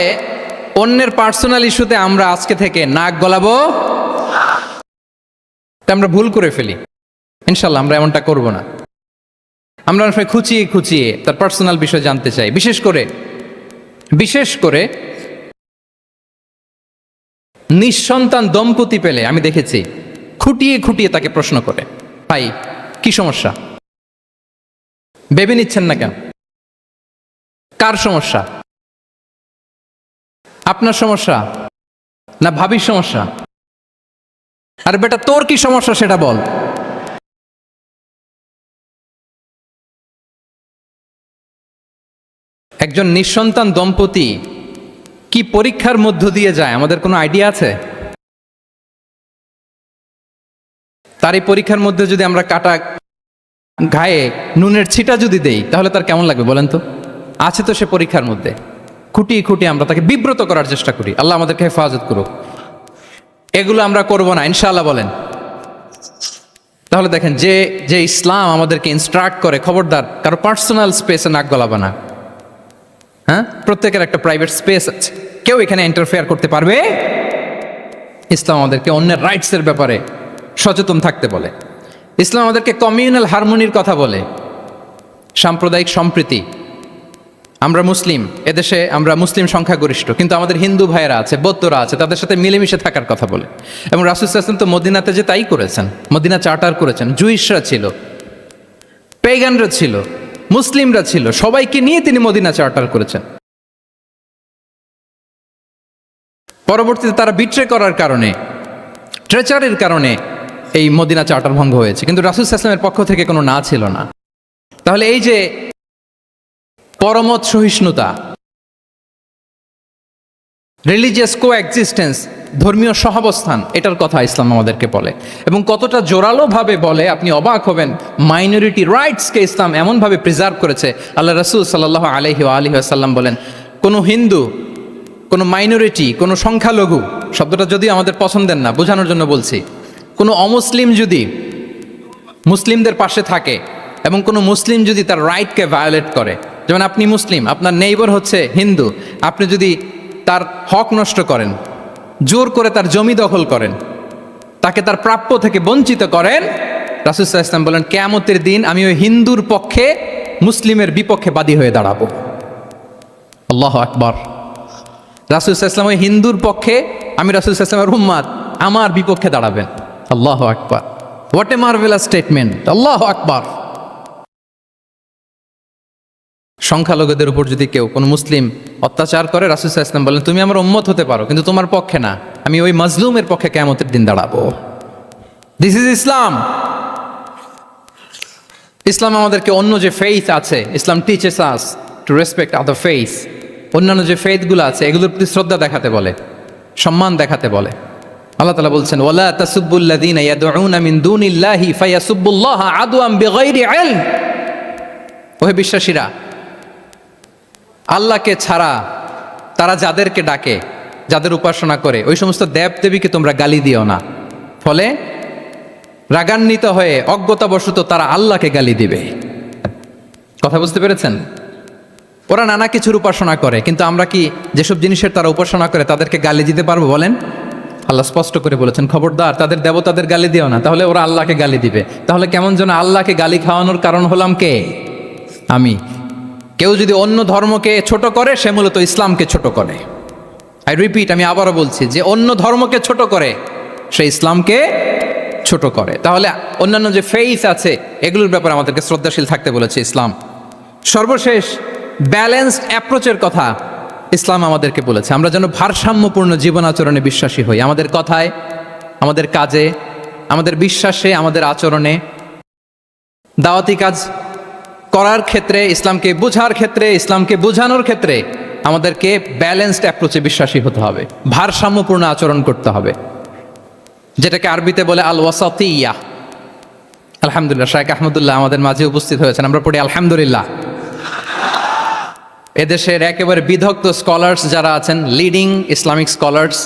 অন্যের পার্সোনাল ইস্যুতে আমরা আজকে থেকে নাক গলাবো, আমরা ভুল করে ফেলি। ইনশাল্লাহ আমরা এমনটা করব না। আমরা অনেক সময় খুঁচিয়ে খুঁচিয়ে তার পার্সোনাল বিষয় জানতে চাই। বিশেষ করে নিঃসন্তান দম্পতি পেলে আমি দেখেছি খুঁটিয়ে খুঁটিয়ে তাকে প্রশ্ন করে, ভাই কি সমস্যা, ভেবে নিচ্ছেন না কেন, কার সমস্যা, আপনার সমস্যা না ভাবির সমস্যা? আর বেটা তোর কি সমস্যা সেটা বল। একজন নিঃসন্তান দম্পতি কি পরীক্ষার মধ্য দিয়ে যায় আমাদের কোনো আইডিয়া আছে? তার এই পরীক্ষার মধ্যে যদি আমরা কাটা গায়ে নুনের ছিটা যদি দেই তাহলে তার কেমন লাগবে বলেন তো? আছে তো সে পরীক্ষার মধ্যে, খুঁটিয়ে খুঁটিয়ে আমরা তাকে বিব্রত করার চেষ্টা করি। আল্লাহ আমাদেরকে হেফাজত করুক। এগুলো আমরা করব না ইনশাআল্লাহ, বলেন। তাহলে দেখেন, যে যে ইসলাম আমাদেরকে ইনস্ট্রাক্ট করে, খবরদার কারো পার্সোনাল স্পেসে নাক গলাবা না। হ্যাঁ, প্রত্যেকের একটা প্রাইভেট স্পেস আছে, কেউ এখানে ইন্টারফেয়ার করতে পারবে। ইসলাম আমাদেরকে অন্যের রাইটসের ব্যাপারে সচেতন থাকতে বলে। ইসলাম আমাদেরকে কমিউনাল হারমোনির কথা বলে, সাম্প্রদায়িক সম্প্রীতি। আমরা মুসলিম, এদেশে আমরা মুসলিম সংখ্যাগরিষ্ঠ, কিন্তু আমাদের হিন্দু ভাইয়েরা আছে, বৌদ্ধরা আছে, তাদের সাথে মিলেমিশে থাকার কথা বলে। এবং রাসূল সাল্লাল্লাহু আলাইহি ওয়াসাল্লাম তো মদিনাতে যে তাই করেছেন, মদিনা চার্টার করেছেন। জুইশরা ছিল, পেগানরা ছিল, মুসলিমরা ছিল, সবাইকে নিয়ে তিনি মদিনা চার্টার করেছেন। পরবর্তীতে তারা বিট্রে করার কারণে, ট্রেচারের কারণে এই মদিনা চার্টার ভঙ্গ হয়েছে, কিন্তু রাসূল সাল্লাল্লাহু আলাইহি ওয়াসাল্লামের পক্ষ থেকে কোনো না ছিল না। তাহলে এই যে পরমত সহিষ্ণুতা, রিলিজিয়াস কোএক্সিস্টেন্স, ধর্মীয় সহাবস্থান, এটার কথা ইসলাম আমাদেরকে বলে। এবং কতটা জোরালোভাবে বলে আপনি অবাক হবেন। মাইনরিটি রাইটসকে ইসলাম এমনভাবে প্রিজার্ভ করেছে। আল্লাহ রাসূল সাল্লাল্লাহু আলাইহি ওয়াসাল্লাম বলেন, কোনো হিন্দু, কোনো মাইনরিটি, কোনো সংখ্যালঘু, শব্দটা যদিও আমাদের পছন্দের না, বোঝানোর জন্য বলছি, কোনো অমুসলিম যদি মুসলিমদের পাশে থাকে এবং কোনো মুসলিম যদি তার রাইটকে ভায়োলেট করে, যেমন আপনি মুসলিম, আপনার নেইবার হচ্ছে হিন্দু, আপনি যদি তার হক নষ্ট করেন, জোর করে তার জমি দখল করেন, তাকে তার প্রাপ্য থেকে বঞ্চিত করেন, রাসূল সাল্লাল্লাহু আলাইহি ওয়াসাল্লাম বলেন, কিয়ামতের দিন আমি ওই হিন্দুর পক্ষে মুসলিমের বিপক্ষে বাদী হয়ে দাঁড়াবো। আল্লাহু আকবার। রাসূল সাল্লাল্লাহু আলাইহি ওয়াসাল্লাম ওই হিন্দুর পক্ষে, আমি রাসূল সাল্লাল্লাহু আলাইহি ওয়াসাল্লামের উম্মত, আমার বিপক্ষে দাঁড়াবেন। আল্লাহু আকবার। What a marvellous statement. আল্লাহু আকবার। সংখ্যালঘুদের উপর যদি কেউ কোনো মুসলিম অত্যাচার করে, রাসূল সাল্লাল্লাহু আলাইহি ওয়াসাল্লাম বলেন, তুমি আমার উম্মত হতে পারো, কিন্তু তোমার পক্ষে না, আমি ওই মাজলুমের পক্ষে কিয়ামতের দিন দাঁড়াবো। দিস ইজ ইসলাম। ইসলাম আমাদেরকে অন্য যে ফেইথ আছে, Islam teaches us to respect other faith. অন্যান্য যে ফেইথগুলো আছে এগুলোর প্রতি শ্রদ্ধা দেখাতে বলে, সম্মান দেখাতে বলে। আল্লাহ তাআলা বলছেন, ওয়ালা তাসুব্বুল্লাযীনা ইয়াদউনা মিন দুনিল্লাহি ফায়াসুব্বুল্লাহা আদওয়ান বিগাইরি ইলম। ওহে বিশ্বাসীরা, আল্লাহকে ছাড়া তারা যাদেরকে ডাকে, যাদের উপাসনা করে, ওই সমস্ত দেব দেবীকে তোমরা গালি দিও না। ফলে রাগান্বিত হয়ে অজ্ঞতাবশত তারা আল্লাহকে গালি দিবে। কথা বুঝতে পেরেছেন? ওরা নানা কিছুর উপাসনা করে, কিন্তু আমরা কি যেসব জিনিসের তারা উপাসনা করে তাদেরকে গালি দিতে পারবো বলেন? আল্লাহ স্পষ্ট করে বলেছেন, খবরদার তাদের দেবতাদের গালি দিও না, তাহলে ওরা আল্লাহকে গালি দিবে। তাহলে কেমন যেন আল্লাহকে গালি খাওয়ানোর কারণ হলাম কে? আমি। কেউ যদি অন্য ধর্মকে ছোট করে, সে মূলত ইসলামকে ছোট করে। আই রিপিট, আমি আবারও বলছি, যে অন্য ধর্মকে ছোট করে সে ইসলামকে ছোট করে। তাহলে অন্যান্য যে ফেইথ আছে এগুলোর ব্যাপারে আমাদেরকে শ্রদ্ধাশীল থাকতে বলেছে ইসলাম। সর্বশেষ, ব্যালেন্সড অ্যাপ্রোচের কথা ইসলাম আমাদেরকে বলেছে। আমরা যেন ভারসাম্যপূর্ণ জীবন আচরণে বিশ্বাসী হই, আমাদের কথায়, আমাদের কাজে, আমাদের বিশ্বাসে, আমাদের আচরণে। দাওয়াতি কাজ করার ক্ষেত্রে, ইসলামকে বোঝার ক্ষেত্রে, ইসলামকে বোঝানোর ক্ষেত্রে আমাদেরকে ব্যালেন্সড অ্যাপ্রোচে বিশ্বাসী হতে হবে, ভারসাম্যপূর্ণ আচরণ করতে হবে, যেটাকে আরবিতে বলে আল ওয়াসাতিয়া। আলহামদুলিল্লাহ, শাইখ আহমদুল্লাহ আমাদের মাঝে উপস্থিত হয়েছেন, আমরা পড়ি আলহামদুলিল্লাহ। এদেশের একেবারে বিদগ্ধ স্কলার্স যারা আছেন, লিডিং ইসলামিক স্কলার্স,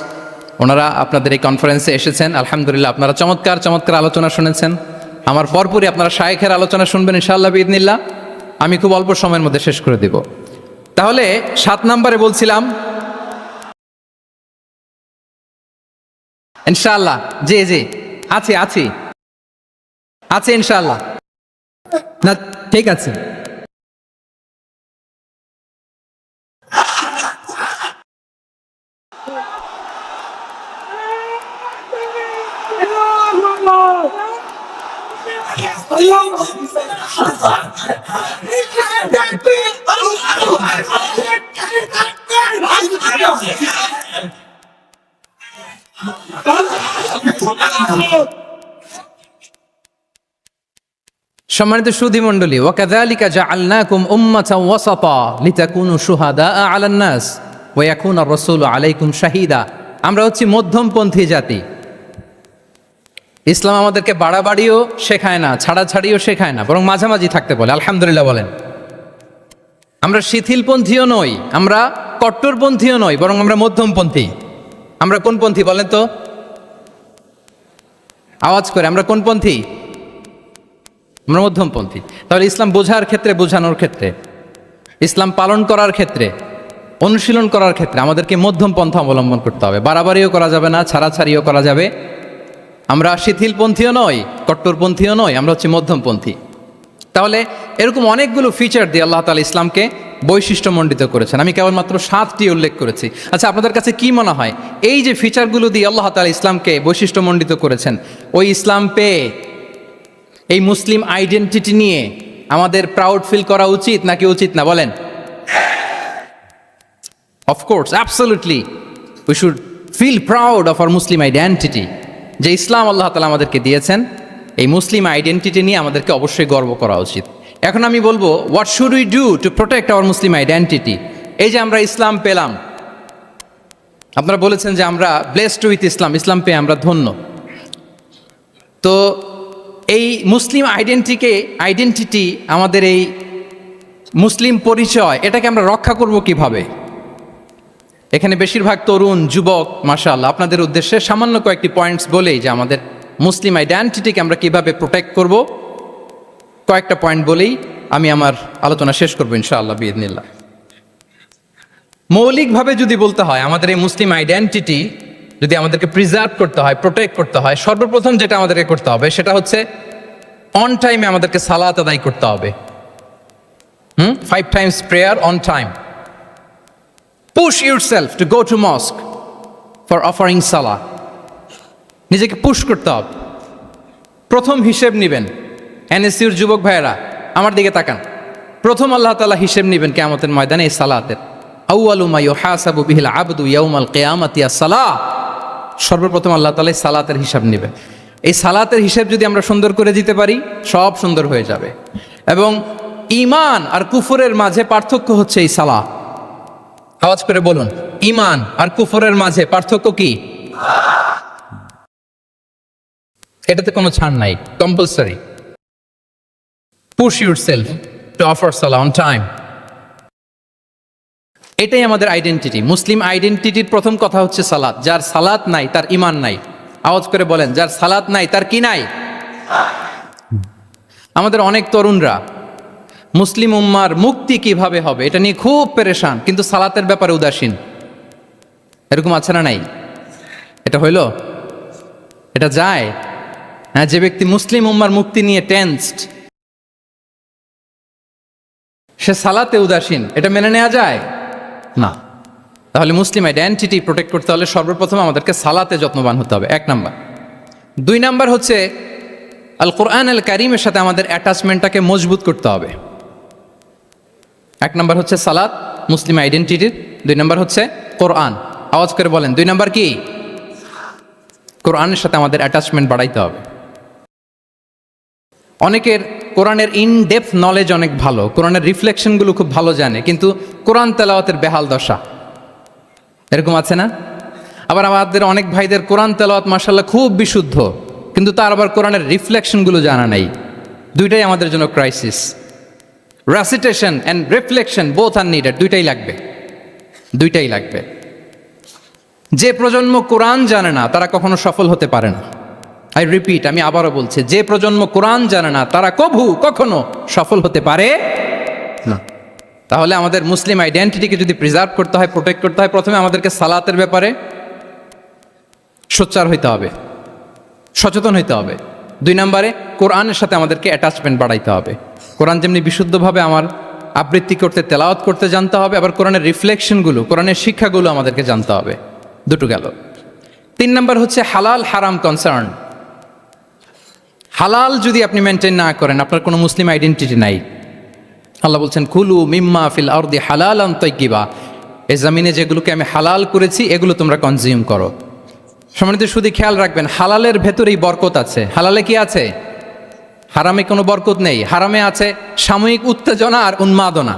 ওনারা আপনাদের এই কনফারেন্সে এসেছেন। আলহামদুলিল্লাহ, আপনারা চমৎকার চমৎকার আলোচনা শুনেছেন। আমার পরপরই আপনারা শাইখের আলোচনা শুনবেন ইনশাআল্লাহ বিইذনিল্লাহ। আমি খুব অল্প সময়ের মধ্যে শেষ করে দিব। তাহলে 7 নম্বরে বলছিলাম ইনশাআল্লাহ। জি জি, আছি আছি আছে ইনশাআল্লাহ। না, ঠিক আছে। সম্মানিত সুধী মণ্ডলী, ওয়াকাযালিকা জাআলনাকুম উম্মাতান ওয়াসাতা লিতাকুনু শুহাদাআ আলান নাস ওয়া ইয়াকুনা আর-রাসূলু আলাইকুম শাহীদা। আমরা হচ্ছি মধ্যমপন্থী জাতি। ইসলাম আমাদেরকে বাড়াবাড়িও শেখায় না, ছাড়াছাড়িও শেখায় না, বরং মাঝামাঝি থাকতে বলে। আলহামদুলিল্লাহ বলেন। আমরা শিথিলপন্থীও নই, আমরা কট্টরপন্থীও নই, বরং আমরা মধ্যমপন্থী। আমরা কোন পন্থী বলেন তো? আওয়াজ করে, আমরা কোন পন্থী? আমরা মধ্যমপন্থী। তাহলে ইসলাম বোঝার ক্ষেত্রে, বোঝানোর ক্ষেত্রে, ইসলাম পালন করার ক্ষেত্রে, অনুশীলন করার ক্ষেত্রে আমাদেরকে মধ্যম পন্থা অবলম্বন করতে হবে। বাড়াবাড়িও করা যাবে না, ছাড়াছাড়িও করা যাবে। আমরা শিথিলপন্থীও নই, কট্টরপন্থীও নই, আমরা হচ্ছে মধ্যমপন্থী। তাহলে এরকম অনেকগুলো ফিচার দিয়ে আল্লাহ তাআলা ইসলামকে বৈশিষ্ট্যমণ্ডিত করেছেন। আমি কেবলমাত্র 7টি উল্লেখ করেছি। আচ্ছা, আপনাদের কাছে কি মনে হয় এই যে ফিচারগুলো দিয়ে আল্লাহ তাআলা ইসলামকে বৈশিষ্ট্যমণ্ডিত করেছেন, ওই ইসলাম পেয়ে এই মুসলিম আইডেন্টিটি নিয়ে আমাদের প্রাউড ফিল করা উচিত নাকি উচিত না? বলেন। Of course, absolutely we should feel proud of our Muslim identity. যে ইসলাম আল্লাহ তাআলা আমাদেরকে দিয়েছেন, এই মুসলিম আইডেন্টিটি নিয়ে আমাদেরকে অবশ্যই গর্ব করা উচিত। এখন আমি বলবো, what should we do to protect our Muslim identity? এই যে আমরা ইসলাম পেলাম, আপনারা বলেছেন যে আমরা ব্লেসড উইথ ইসলাম, ইসলাম পেয়ে আমরা ধন্য। তো এই মুসলিম আইডেন্টিটি, আমাদের এই মুসলিম পরিচয়, এটাকে আমরা রক্ষা করব কিভাবে? এখানে বেশিরভাগ তরুণ যুবক, মাশাআল্লাহ, আপনাদের উদ্দেশ্যে সামান্য কয়েকটি পয়েন্টস বলেই যে আমাদের মুসলিম আইডেন্টিটিকে আমরা কিভাবে প্রোটেক্ট করব, কয়েকটা পয়েন্ট বলেই আমি আমার আলোচনা শেষ করবো ইনশাআল্লাহ বিইذনিল্লাহ। মৌলিকভাবে যদি বলতে হয়, আমাদের এই মুসলিম আইডেন্টিটি যদি আমাদেরকে প্রিজার্ভ করতে হয়, প্রোটেক্ট করতে হয়, সর্বপ্রথম যেটা আমাদেরকে করতে হবে সেটা হচ্ছে অন টাইমে আমাদেরকে সালাত আদায় করতে হবে। 5 times prayer on time. Push yourself to go to mosque for offering salah. নিজেকে পুশ করতে হবে। প্রথম হিসেব নিবেন। এনএসইউর যুবক ভাইয়েরা আমার দিকে তাকান। প্রথম আল্লাহ তাআলা হিসেব নিবেন কিয়ামতের ময়দানে এই সালাতের। আউয়ালু মা ইউহাসাবু বিহিল আবদু ইয়াউমাল কিয়ামাতি আস-সালাহ। সর্বপ্রথম আল্লাহ তাআলা সালাতের হিসাব নেবেন। এই সালাতের হিসাব যদি আমরা সুন্দর করে দিতে পারি, সব সুন্দর হয়ে যাবে। এবং ঈমান আর কুফরের মাঝে পার্থক্য হচ্ছে এই সালাহ। আওয়াজ করে বলুন, ঈমান আর কুফরের মাঝে পার্থক্য কি? এটাতে কোনো ছাড় নাই, compulsory. Push yourself to offer Salah on time. এটাই আমাদের আইডেন্টিটি। মুসলিম আইডেন্টিটির প্রথম কথা হচ্ছে সালাত। যার সালাত নাই তার ঈমান নাই। আওয়াজ করে বলেন, যার সালাত নাই তার কি নাই? আমাদের অনেক তরুণরা মুসলিম উম্মার মুক্তি কিভাবে হবে এটা নিয়ে খুব পেরেশান, কিন্তু সালাতের ব্যাপারে উদাসীন। এরকম আছে না নাই? এটা হইল? এটা যায়? হ্যাঁ, যে ব্যক্তি মুসলিম উম্মার মুক্তি নিয়ে টেন্সড, সে সালাতে উদাসীন, এটা মেনে নেওয়া যায় না। তাহলে মুসলিম আইডেন্টিটি প্রোটেক্ট করতে হলে সর্বপ্রথম আমাদেরকে সালাতে যত্নবান হতে হবে, 1 নাম্বার। 2 নাম্বার হচ্ছে আল কোরআন আল কারিমের সাথে আমাদের অ্যাটাচমেন্টটাকে মজবুত করতে হবে। 1 নাম্বার হচ্ছে সালাত, মুসলিম আইডেন্টিটির। 2 নাম্বার হচ্ছে কোরআন। আওয়াজ করে বলেন, 2 নাম্বার কি? কোরআনের সাথে আমাদের অ্যাটাচমেন্ট বাড়াইতে হবে। অনেকের কোরআনের ইন ডেপথ নলেজ অনেক ভালো, কোরআনের রিফ্লেকশনগুলো খুব ভালো জানে, কিন্তু কোরআন তেলাওয়াতের বেহাল দশা। এরকম আছে না? আবার আমাদের অনেক ভাইদের কোরআন তেলাওয়াত মাশাআল্লাহ খুব বিশুদ্ধ, কিন্তু তার আবার কোরআনের রিফ্লেকশনগুলো জানা নাই। দুইটাই আমাদের জন্য crisis. Recitation and reflection both are needed. দুইটাই লাগবে। যে প্রজন্ম কোরআন জানে না তারা কখনো সফল হতে পারে না। আই রিপিট, আমি আবারও বলছি, যে প্রজন্ম কোরআন জানে না তারা কখনো সফল হতে পারে না। তাহলে আমাদের মুসলিম আইডেন্টিটিকে যদি প্রিজার্ভ করতে হয়, প্রোটেক্ট করতে হয়, প্রথমে আমাদেরকে সালাতের ব্যাপারে সোচ্চার হইতে হবে, সচেতন হইতে হবে। 2 নম্বরে কোরআনের সাথে আমাদেরকে অ্যাটাচমেন্ট বাড়াইতে হবে। কোরআন যেমনি বিশুদ্ধভাবে আমার আবৃত্তি করতে, তেলাওয়াত করতে জানতে হবে, আবার কোরআনের রিফ্লেকশনগুলো, কোরআনের শিক্ষাগুলো আমাদেরকে জানতে হবে। 2 গেল। 3 নম্বর হচ্ছে হালাল হারাম কনসার্ন। হালাল যদি আপনি মেনটেন না করেন, আপনার কোনো মুসলিম আইডেন্টিটি নাই। আল্লাহ বলছেন, কুলু মিম্মা ফিল আরদি হালালান তাইয়্যিবা। এই জমিনে যেগুলোকে আমি হালাল করেছি এগুলো তোমরা কনজিউম করো। সম্মানিত শুধু খেয়াল রাখবেন, হালালের ভেতরেই বরকত আছে। হালালে কি আছে? হারামে কোনো বরকত নেই। হারামে আছে সাময়িক উত্তেজনা আর উন্মাদনা।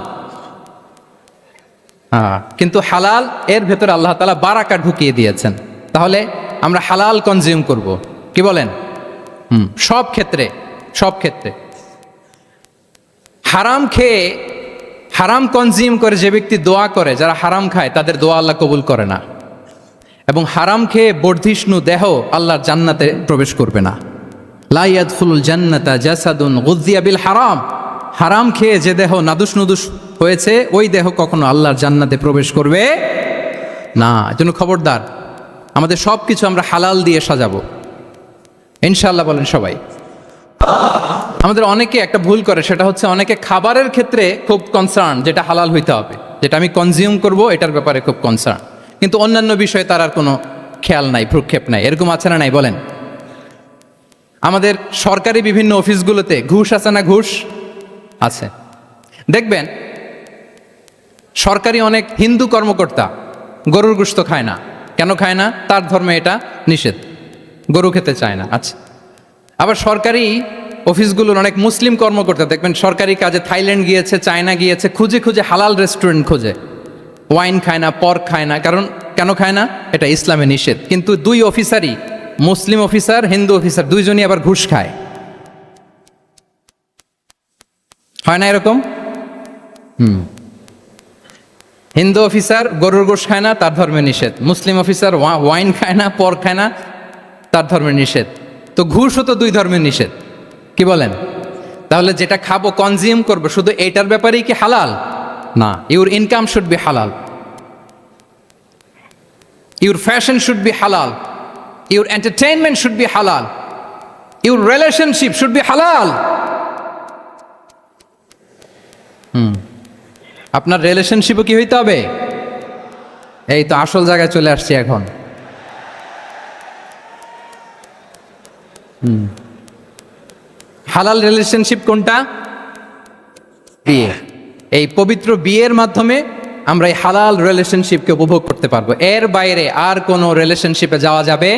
কিন্তু হালাল, এর ভেতরে আল্লাহ তাআলা বারাকা ঢুকিয়ে দিয়েছেন। তাহলে আমরা হালাল কনজিউম করব, কি বলেন? সব ক্ষেত্রে, সব ক্ষেত্রে। হারাম খেয়ে, হারাম কনজিউম করে যে ব্যক্তি দোয়া করে, যারা হারাম খায় তাদের দোয়া আল্লাহ কবুল করে না। এবং হারাম খেয়ে বর্ধিষ্ণু দেহ আল্লাহর জান্নাতে প্রবেশ করবে না। লা ইয়াদখুলুল জান্নাতা জাসাদুন গুযযিয়া বিল হারাম। হারাম খেয়ে যে দেহ নাদুস নুদুস হয়েছে, ওই দেহ কখনো আল্লাহর জান্নাতে প্রবেশ করবে না। এজন্য খবরদার, আমাদের সব কিছু আমরা হালাল দিয়ে সাজাবো ইনশাআল্লাহ। বলেন সবাই। আমাদের অনেকে একটা ভুল করে, সেটা হচ্ছে অনেকে খাবারের ক্ষেত্রে খুব কনসার্ন, যেটা হালাল হইতে হবে, যেটা আমি কনজিউম করব এটার ব্যাপারে খুব কনসার্ন, কিন্তু অন্যান্য বিষয়ে তার আর কোনো খেয়াল নাই, ভ্রুক্ষেপ নাই। এরকম আছে না নাই বলেন? আমাদের সরকারি বিভিন্ন অফিসগুলোতে ঘুষ আছে না? ঘুষ আছে। দেখবেন সরকারি অনেক হিন্দু কর্মকর্তা গরুর গোশত খায় না। কেন খায় না? তার ধর্মে এটা নিষেধ, গরু খেতে চায় না। আচ্ছা, আবার সরকারি অফিসগুলোর অনেক মুসলিম কর্মকর্তা দেখবেন সরকারি কাজে থাইল্যান্ড গিয়েছে, চায়না গিয়েছে, খুঁজে খুঁজে হালাল রেস্টুরেন্ট খোঁজে। ওয়াইন খায় না, পর্ক খায় না। কারণ কেন খায় না? এটা ইসলামে নিষেধ। কিন্তু দুই অফিসারই, মুসলিম অফিসার, হিন্দু অফিসার, দুইজনই আবার ঘুষ খায়। হয় না এরকম? হিন্দু অফিসার গরুর গোশ খায় না, তার ধর্মে নিষেধ। মুসলিম অফিসার ওয়াইন খায় না, পর্ক খায় না, তার ধর্মে নিষেধ। তো ঘুষও তো দুই ধর্মের নিষেধ, কি বলেন? তাহলে যেটা খাবো, কনজিউম করবো, শুধু এইটার ব্যাপারেই কি হালাল? না। ইউর ইনকাম শুড বি হালাল, ইউর ফ্যাশন শুড বি হালাল, ইউর এন্টারটেইনমেন্ট শুড বি হালাল, ইউর রিলেশনশিপ শুড বি হালাল। আপনার রিলেশনশিপও কি হইতে হবে? এই তো আসল জায়গায় চলে আসছি এখন। হালাল রিলেশনশিপ কোনটা? বিয়ে। এই পবিত্র বিয়ের মাধ্যমে আমরা এই হালাল রিলেশনশিপকে উপভোগ করতে পারবো। এর বাইরে আর কোনো রিলেশনশিপে যাওয়া যাবে?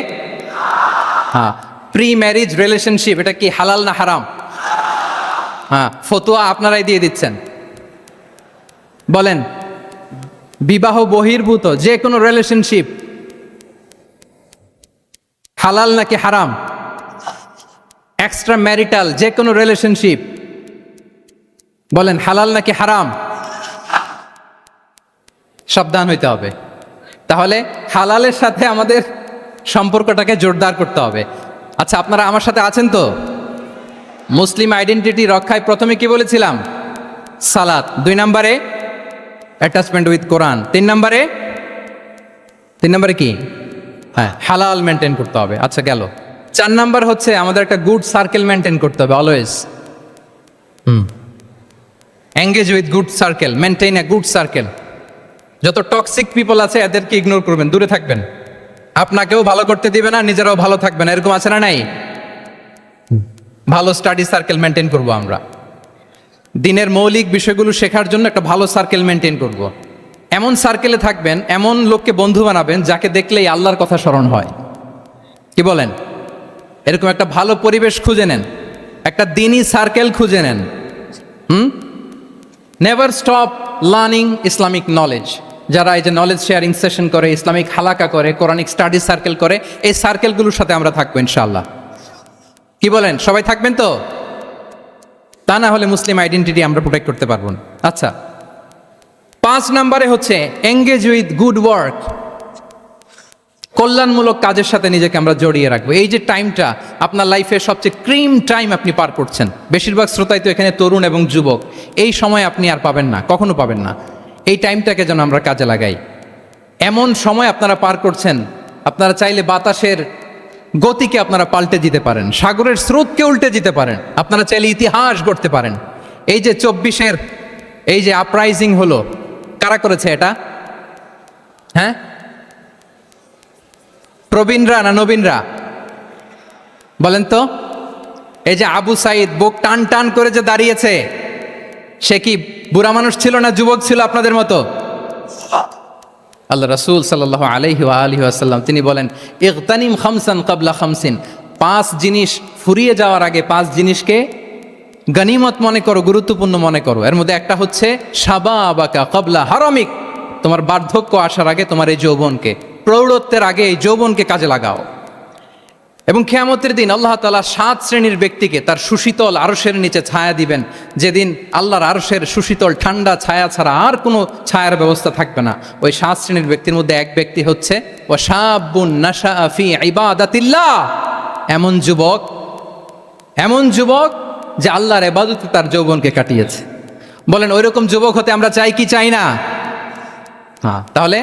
হ্যাঁ। প্রি ম্যারিজ রিলেশনশিপ, এটা কি হালাল না হারাম? হ্যাঁ, ফতোয়া আপনারাই দিয়ে দিচ্ছেন। বলেন, বিবাহ বহির্ভূত যে কোনো রিলেশনশিপ হালাল নাকি হারাম? এক্সট্রা ম্যারিটাল যে কোনো রিলেশনশিপ বলেন হালাল নাকি হারাম? সাবধান হইতে হবে। তাহলে হালালের সাথে আমাদের সম্পর্কটাকে জোরদার করতে হবে। আচ্ছা, আপনারা আমার সাথে আছেন তো? মুসলিম আইডেন্টিটি রক্ষায় প্রথমে কি বলেছিলাম? সালাত। 2 নম্বরে অ্যাটাচমেন্ট উইথ কোরআন। 3 নম্বরে কি? হ্যাঁ, হালাল মেনটেন করতে হবে। আচ্ছা, গেল। 4 নম্বর হচ্ছে আমাদের একটা গুড সার্কেল মেনটেন করতে হবে always. Engage with good circle, maintain a good circle. যত টক্সিক পিপল আছে এদেরকে ইগনোর করবেন, দূরে থাকবেন। আপনাকেও ভালো করতে দিবে না, নিজেরাও ভালো থাকবেন। এরকম আছে না নাই? ভালো স্টাডি সার্কেল মেনটেন করব আমরা। দিনের মৌলিক বিষয়গুলো শেখার জন্য একটা ভালো সার্কেল মেনটেন করব। এমন সার্কেলে থাকবেন, এমন লোককে বন্ধু বানাবেন যাকে দেখলেই আল্লাহর কথা স্মরণ হয়, কি বলেন? এরকম একটা ভালো পরিবেশ খুঁজে নেন, একটা দিনী সার্কেল খুঁজে নেন। Never stop learning Islamic knowledge. যারা এই যে নলেজ শেয়ারিং সেশন করে, ইসলামিক হালাকা করে, কোরআনিক স্টাডি সার্কেল করে, এই সার্কেলগুলোর সাথে আমরা থাকবো ইনশাআল্লাহ। কি বলেন? সবাই থাকবেন তো? তা না হলে মুসলিম আইডেন্টিটি আমরা প্রোটেক্ট করতে পারবো না। আচ্ছা, 5 নম্বরে হচ্ছে এঙ্গেজ উইথ গুড ওয়ার্ক। কল্যাণমূলক কাজের সাথে নিজেকে আমরা জড়িয়ে রাখবো। এই যে টাইমটা আপনার লাইফের সবচেয়ে ক্রিম টাইম আপনি পার করছেন, বেশিরভাগ শ্রোতাই তো এখানে তরুণ এবং যুবক, এই সময় আপনি আর পাবেন না, কখনো পাবেন না। এই টাইমটাকে যেন আমরা কাজে লাগাই। এমন সময় আপনারা পার করছেন, আপনারা চাইলে বাতাসের গতিকে আপনারা পাল্টে দিতে পারেন, সাগরের স্রোতকে উল্টে দিতে পারেন, আপনারা চাইলে ইতিহাস গড়তে পারেন। এই যে 24-এর এই যে আপরাইজিং হলো, কারা করেছে এটা? হ্যাঁ, প্রবীণরা না নবীনরা? বলেন তো। এই যে আবু সাইদ বুক টান টান করে যে দাঁড়িয়েছে, সে কি বুড়া মানুষ ছিল না যুবক ছিল আপনাদের মতো? আল্লাহ রাসূল সাল্লাল্লাহু আলাইহি ওয়া আলিহি ওয়াসাল্লাম তিনি বলেন, ইগতানিম খামসান ক্বাবলা খামসিন, 5 জিনিস ফুরিয়ে যাওয়ার আগে 5 জিনিসকে গনিমত মনে করো, গুরুত্বপূর্ণ মনে করো। এর মধ্যে একটা হচ্ছে শাবাবাকা ক্বাবলা হারামিক, তোমার বার্ধক্য আসার আগে তোমার এই যৌবনকে, প্রৌঢ়ত্বের আগে এই যৌবনকে কাজে লাগাও। এবং কিয়ামতের দিন আল্লাহ তাআলা 7 শ্রেণীর ব্যক্তিকে তার সুশীতল আরশের নিচে ছায়া দিবেন, যেদিন আল্লাহর আরশের সুশীতল ঠান্ডা ছায়া ছাড়া আর কোনো ছায়ার ব্যবস্থা থাকবে না। ওই 7 শ্রেণীর ব্যক্তির মধ্যে এক ব্যক্তি হচ্ছে ওয়া শাবুন নাশাআ ফি ইবাদাতিল্লাহ, এমন যুবক যে আল্লাহর ইবাদতে তার যৌবনকে কাটিয়েছে। বলেন ওইরকম যুবক হতে আমরা চাই কি চাই না? হ্যাঁ, তাহলে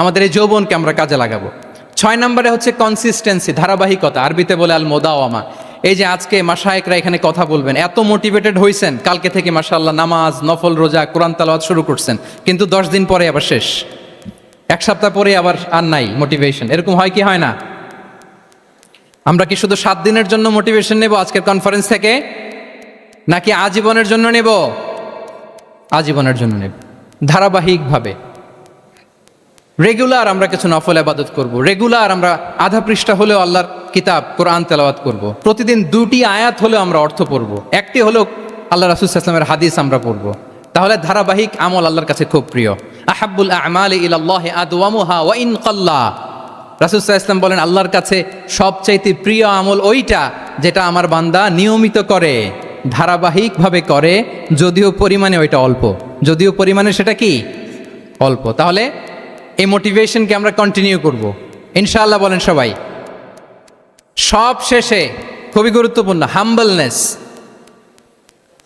আমাদের এই যৌবনকে আমরা কাজে লাগাবো। 6 নম্বরে হচ্ছে কনসিস্টেন্সি, ধারাবাহিকতা, আরবিতে বলে আল মোদাওয়ামা। এই যে আজকে মাশায়েখরা এখানে কথা বলবেন, এত মোটিভেটেড হয়েছেন, কালকে থেকে মাশাআল্লাহ নামাজ, নফল রোজা, কোরআন তেলাওয়াত শুরু করছেন, কিন্তু 10 দিন পরে আবার শেষ, 1 সপ্তাহ পরে আবার আর নাই মোটিভেশন। এরকম হয় কি হয় না? আমরা কি শুধু 7 দিনের জন্য মোটিভেশন নেব আজকের কনফারেন্স থেকে, নাকি আজীবনের জন্য নেব? আজীবনের জন্য নেব। ধারাবাহিকভাবে রেগুলার আমরা কিছু নফল ইবাদত করব, রেগুলার আমরা আধা পৃষ্ঠা হলেও আল্লাহর কিতাব কোরআন তেলাওয়াত করব, প্রতিদিন 2টি আয়াত হলেও আমরা অর্থ পড়ব, একটি হলেও আল্লাহ রাসূল সাল্লাল্লাহু আলাইহি ওয়াসাল্লামের হাদিস আমরা পড়ব। তাহলে ধারাবাহিক আমল আল্লাহর কাছে খুব প্রিয়। আহাব্বুল আমালি ইলাল্লাহি আদওয়ামুহা ওয়া ইন কাল্লা, রাসূল সাল্লাল্লাহু আলাইহি ওয়াসাল্লাম বলেন আল্লাহর কাছে সবচাইতে প্রিয় আমল ওইটা যেটা আমার বান্দা নিয়মিত করে, ধারাবাহিকভাবে করে, যদিও পরিমাণে ওইটা অল্প, যদিও পরিমাণে সেটা কি অল্প। তাহলে এই মোটিভেশনকে আমরা কন্টিনিউ করব ইনশাআল্লাহ। বলেন সবাই। সব শেষে খুবই গুরুত্বপূর্ণ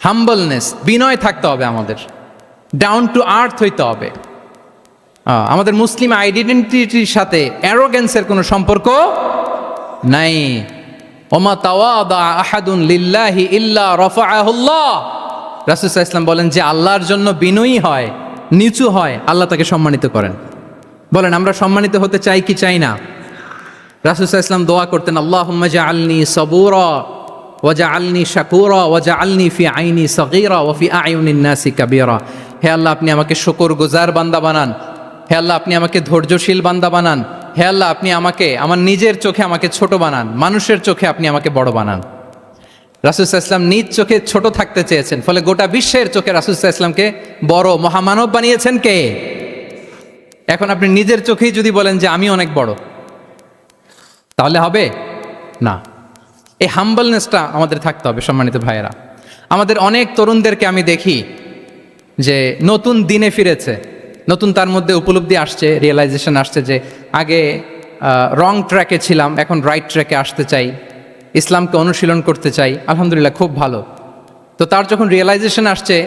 হাম্বলনেস, বিনয় থাকতে হবে আমাদের, ডাউন টু আর্থ হইতে হবে। আমাদের মুসলিম আইডেন্টিটির সাথে অ্যারোগেন্সের কোনো সম্পর্ক নাই। ওমা তাওয়াদা আহাদুন লিল্লাহি ইল্লা রাফাআহুল্লাহ, রাসূল সাল্লাল্লাহু আলাইহি ওয়াসাল্লাম বলেন যে আল্লাহর জন্য বিনয়ী হয়, নিচু হয়, আল্লাহ তাকে সম্মানিত করেন। বলেন আমরা সম্মানিত হতে চাই কি চাই না? রাসূল সাল্লাল্লাহু আলাইহি ওয়াসাল্লাম দোয়া করতেন, আল্লাহুম্মা জাআলনি সাবুরা ওয়া জাআলনি শাকুরা ওয়া জাআলনি ফি আইনি সাগীরা ওয়া ফি আয়ুনিন নাসি কাবীরা। হে আল্লাহ আপনি আমাকে শুকরগুজার বান্দা বানান, হে আল্লাহ আপনি আমাকে ধৈর্যশীল বান্দা বানান, হে আল্লাহ আপনি আমাকে আমার নিজের চোখে আমাকে ছোট বানান, মানুষের চোখে আপনি আমাকে বড় বানান। রাসূল সাল্লাল্লাহু আলাইহি ওয়াসাল্লাম নিজ চোখে ছোট থাকতে চেয়েছেন, ফলে গোটা বিশ্বের চোখে রাসূল সাল্লাল্লাহু আলাইহি ওয়াসাল্লামকে বড় মহামানব বানিয়েছেন কে? এখন আপনি নিজের চোখেই যদি বলেন যে আমি অনেক বড়, তাহলে হবে না। এই হাম্বলনেসটা আমাদের থাকতে হবে। সম্মানিত ভাইয়েরা, আমাদের অনেক তরুণদেরকে আমি দেখি যে নতুন দিনে ফিরেছে, নতুন তার মধ্যে উপলব্ধি আসছে, রিয়েলাইজেশন আসছে যে আগে রং ট্র্যাকে ছিলাম, এখন রাইট ট্র্যাকে আসতে চাই, ইসলামকে অনুশীলন করতে চাই। আলহামদুলিল্লাহ, খুব ভালো। তো তার যখন রিয়েলাইজেশন আসছে,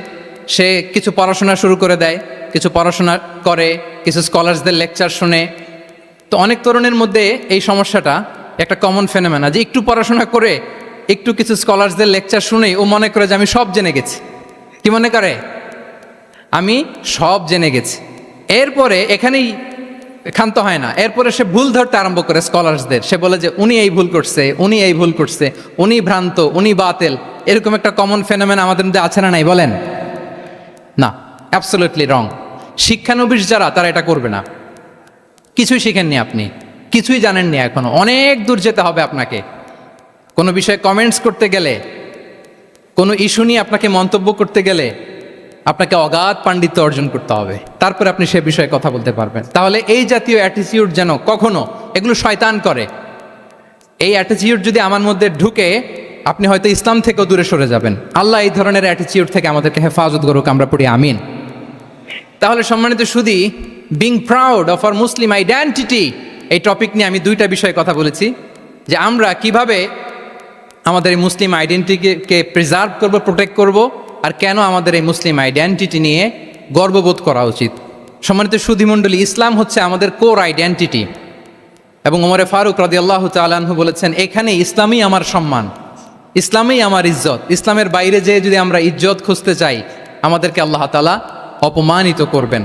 সে কিছু পড়াশোনা শুরু করে দেয়, কিছু পড়াশোনা করে, কিছু স্কলার্সদের লেকচার শুনে। তো অনেক তরুণের মধ্যে এই সমস্যাটা একটা কমন ফেনোমেনা, যে একটু পড়াশোনা করে, একটু কিছু স্কলার্সদের লেকচার শুনেই ও মনে করে যে আমি সব জেনে গেছি। কি মনে করে? আমি সব জেনে গেছি। এরপরে এখানেই ক্ষান্ত হয় না, এরপরে সে ভুল ধরতে আরম্ভ করে স্কলার্সদের। সে বলে যে উনি এই ভুল করছে, উনি এই ভুল করছে, উনি ভ্রান্ত, উনি বাতেল। এরকম একটা কমন ফেনোমেনা আমাদের মধ্যে আছে না নাই? বলেন না, অ্যাবসলিউটলি রং। শিক্ষানবিশ যারা, তারা এটা করবে না। কিছুই শিখেননি আপনি, কিছুই জানেননি এখনো, অনেক দূর যেতে হবে আপনাকে। কোনো বিষয়ে কমেন্টস করতে গেলে, কোনো ইস্যু নিয়ে আপনাকে মন্তব্য করতে গেলে আপনাকে অগাধ পাণ্ডিত্য অর্জন করতে হবে, তারপরে আপনি সে বিষয়ে কথা বলতে পারবেন। তাহলে এই জাতীয় অ্যাটিটিউড যেন কখনো, এগুলো শয়তান করে, এই অ্যাটিটিউড যদি আমার মধ্যে ঢুকে, আপনি হয়তো ইসলাম থেকেও দূরে সরে যাবেন। আল্লাহ এই ধরনের অ্যাটিটিউড থেকে আমাদেরকে হেফাজত করুক, আমরা পড়ি আমিন। তাহলে সম্মানিত সুধী, being proud of our Muslim identity, এই টপিক নিয়ে আমি 2টা বিষয়ে কথা বলেছি, যে আমরা কিভাবে আমাদের এই মুসলিম আইডেন্টিটিকে প্রিজার্ভ করব, প্রোটেক্ট করব, আর কেন আমাদের এই মুসলিম আইডেন্টিটি নিয়ে গর্ববোধ করা উচিত। সম্মানিত সুধী মণ্ডলী, ইসলাম হচ্ছে আমাদের কোর আইডেন্টিটি, এবং ওমরে ফারুক রাদিয়াল্লাহু তাআলা আনহু বলেছেন, এখানে ইসলামই আমার সম্মান, ইসলামই আমার ইজ্জত। ইসলামের বাইরে যেয়ে যদি আমরা ইজ্জত খুঁজতে চাই, আমাদেরকে আল্লাহ তাআলা অপমানিত করবেন।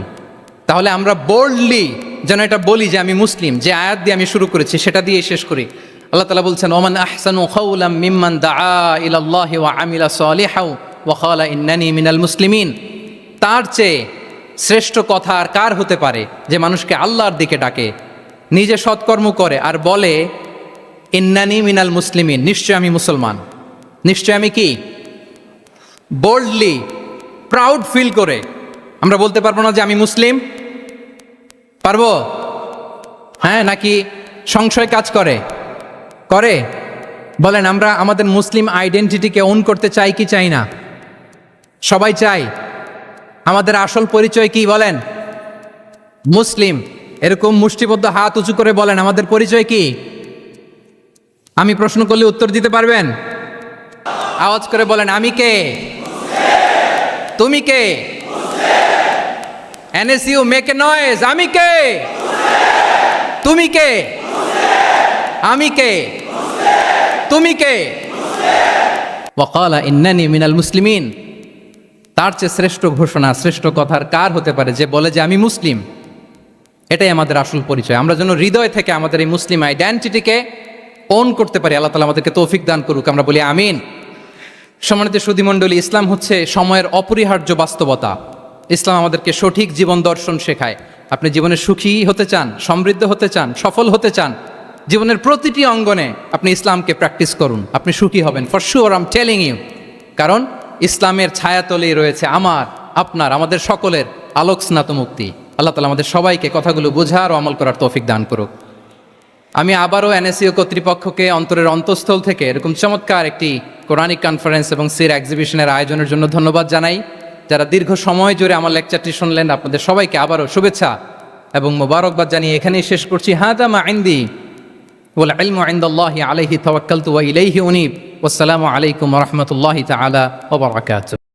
তাহলে আমরা বোল্ডলি যেন এটা বলি যে আমি মুসলিম। যে আয়াত দিয়ে আমি শুরু করেছি সেটা দিয়ে শেষ করি। আল্লাহ তাআলা বলছেন, ওমান আহসানু কাওলাম মিম্মান দাআ ইলাল্লাহি ওয়া আমিলা সালিহাও ওয়া ক্বালা ইন্নানি মিনাল মুসলিমিন। তার চেয়ে শ্রেষ্ঠ কথা আর কার হতে পারে যে মানুষকে আল্লাহর দিকে ডাকে, নিজে সৎকর্ম করে আর বলে ইন্নানি মিনাল মুসলিমিন, নিশ্চয় আমি মুসলমান, নিশ্চয় আমি কি, বোল্ডলি প্রাউড ফিল করে। আমরা বলতে পারবো না যে আমি মুসলিম? পারবো? হ্যাঁ, নাকি সংশয় কাজ করে? করে? বলেন, আমরা আমাদের মুসলিম আইডেন্টিটিকে ওন করতে চাই কি চাই না? সবাই চাই। আমাদের আসল পরিচয় কি বলেন? মুসলিম। এরকম মুষ্টিবদ্ধ হাত উঁচু করে বলেন আমাদের পরিচয় কি? আমি প্রশ্ন করলে উত্তর দিতে পারবেন? আওয়াজ করে বলেন, আমি কে? তুমি কে? এনএসইউ মেক এ নয়েজ, আমি কে? তুমি কে? আমি কে? তুমি কে? ওয়াকালা ইন্নানি মিনাল মুসলিমিন। তার চেয়ে শ্রেষ্ঠ ঘোষণা, শ্রেষ্ঠ কথার কার হতে পারে যে বলে যে আমি মুসলিম? এটাই আমাদের আসল পরিচয়। আমরা যেন হৃদয় থেকে আমাদের এই মুসলিম আইডেন্টিটিকে ওন করতে পারি। আল্লাহ তাআলা আমাদেরকে তৌফিক দান করুক, আমরা বলি আমিন। সম্মানিত সুধীমণ্ডলী, ইসলাম হচ্ছে সময়ের অপরিহার্য বাস্তবতা। ইসলাম আমাদেরকে সঠিক জীবন দর্শন শেখায়। আপনি জীবনে সুখী হতে চান, সমৃদ্ধ হতে চান, সফল হতে চান, জীবনের প্রতিটি অঙ্গনে আপনি ইসলামকে প্র্যাকটিস করুন, আপনি সুখী হবেন for sure, I am telling you. কারণ ইসলামের ছায়াতলেই রয়েছে আমার, আপনার, আমাদের সকলের আলোক স্নাত মুক্তি। আল্লাহ তাআলা আমাদের সবাইকে কথাগুলো বোঝার ও আমল করার তৌফিক দান করুক। আমি আবারও এনএসইউ কর্তৃপক্ষকে অন্তরের অন্তঃস্থল থেকে এরকম চমৎকার একটি কোরআনিক কনফারেন্স এবং সির এক্সিবিশনের আয়োজনের জন্য ধন্যবাদ জানাই। যারা দীর্ঘ সময় জুড়ে আমার লেকচারটি শুনলেন, আপনাদের সবাইকে আবারও শুভেচ্ছা এবং মোবারকবাদ জানিয়ে এখানেই শেষ করছি। হাদা মা ইনদি ওয়াল ইলমু ইনদাল্লাহি আলাইহি তাওয়াক্কালতু ওয়া ইলাইহি উনীব। ওয়াসসালামু আলাইকুম ওয়া রাহমাতুল্লাহি তাআলা ওয়া বারাকাতুহু।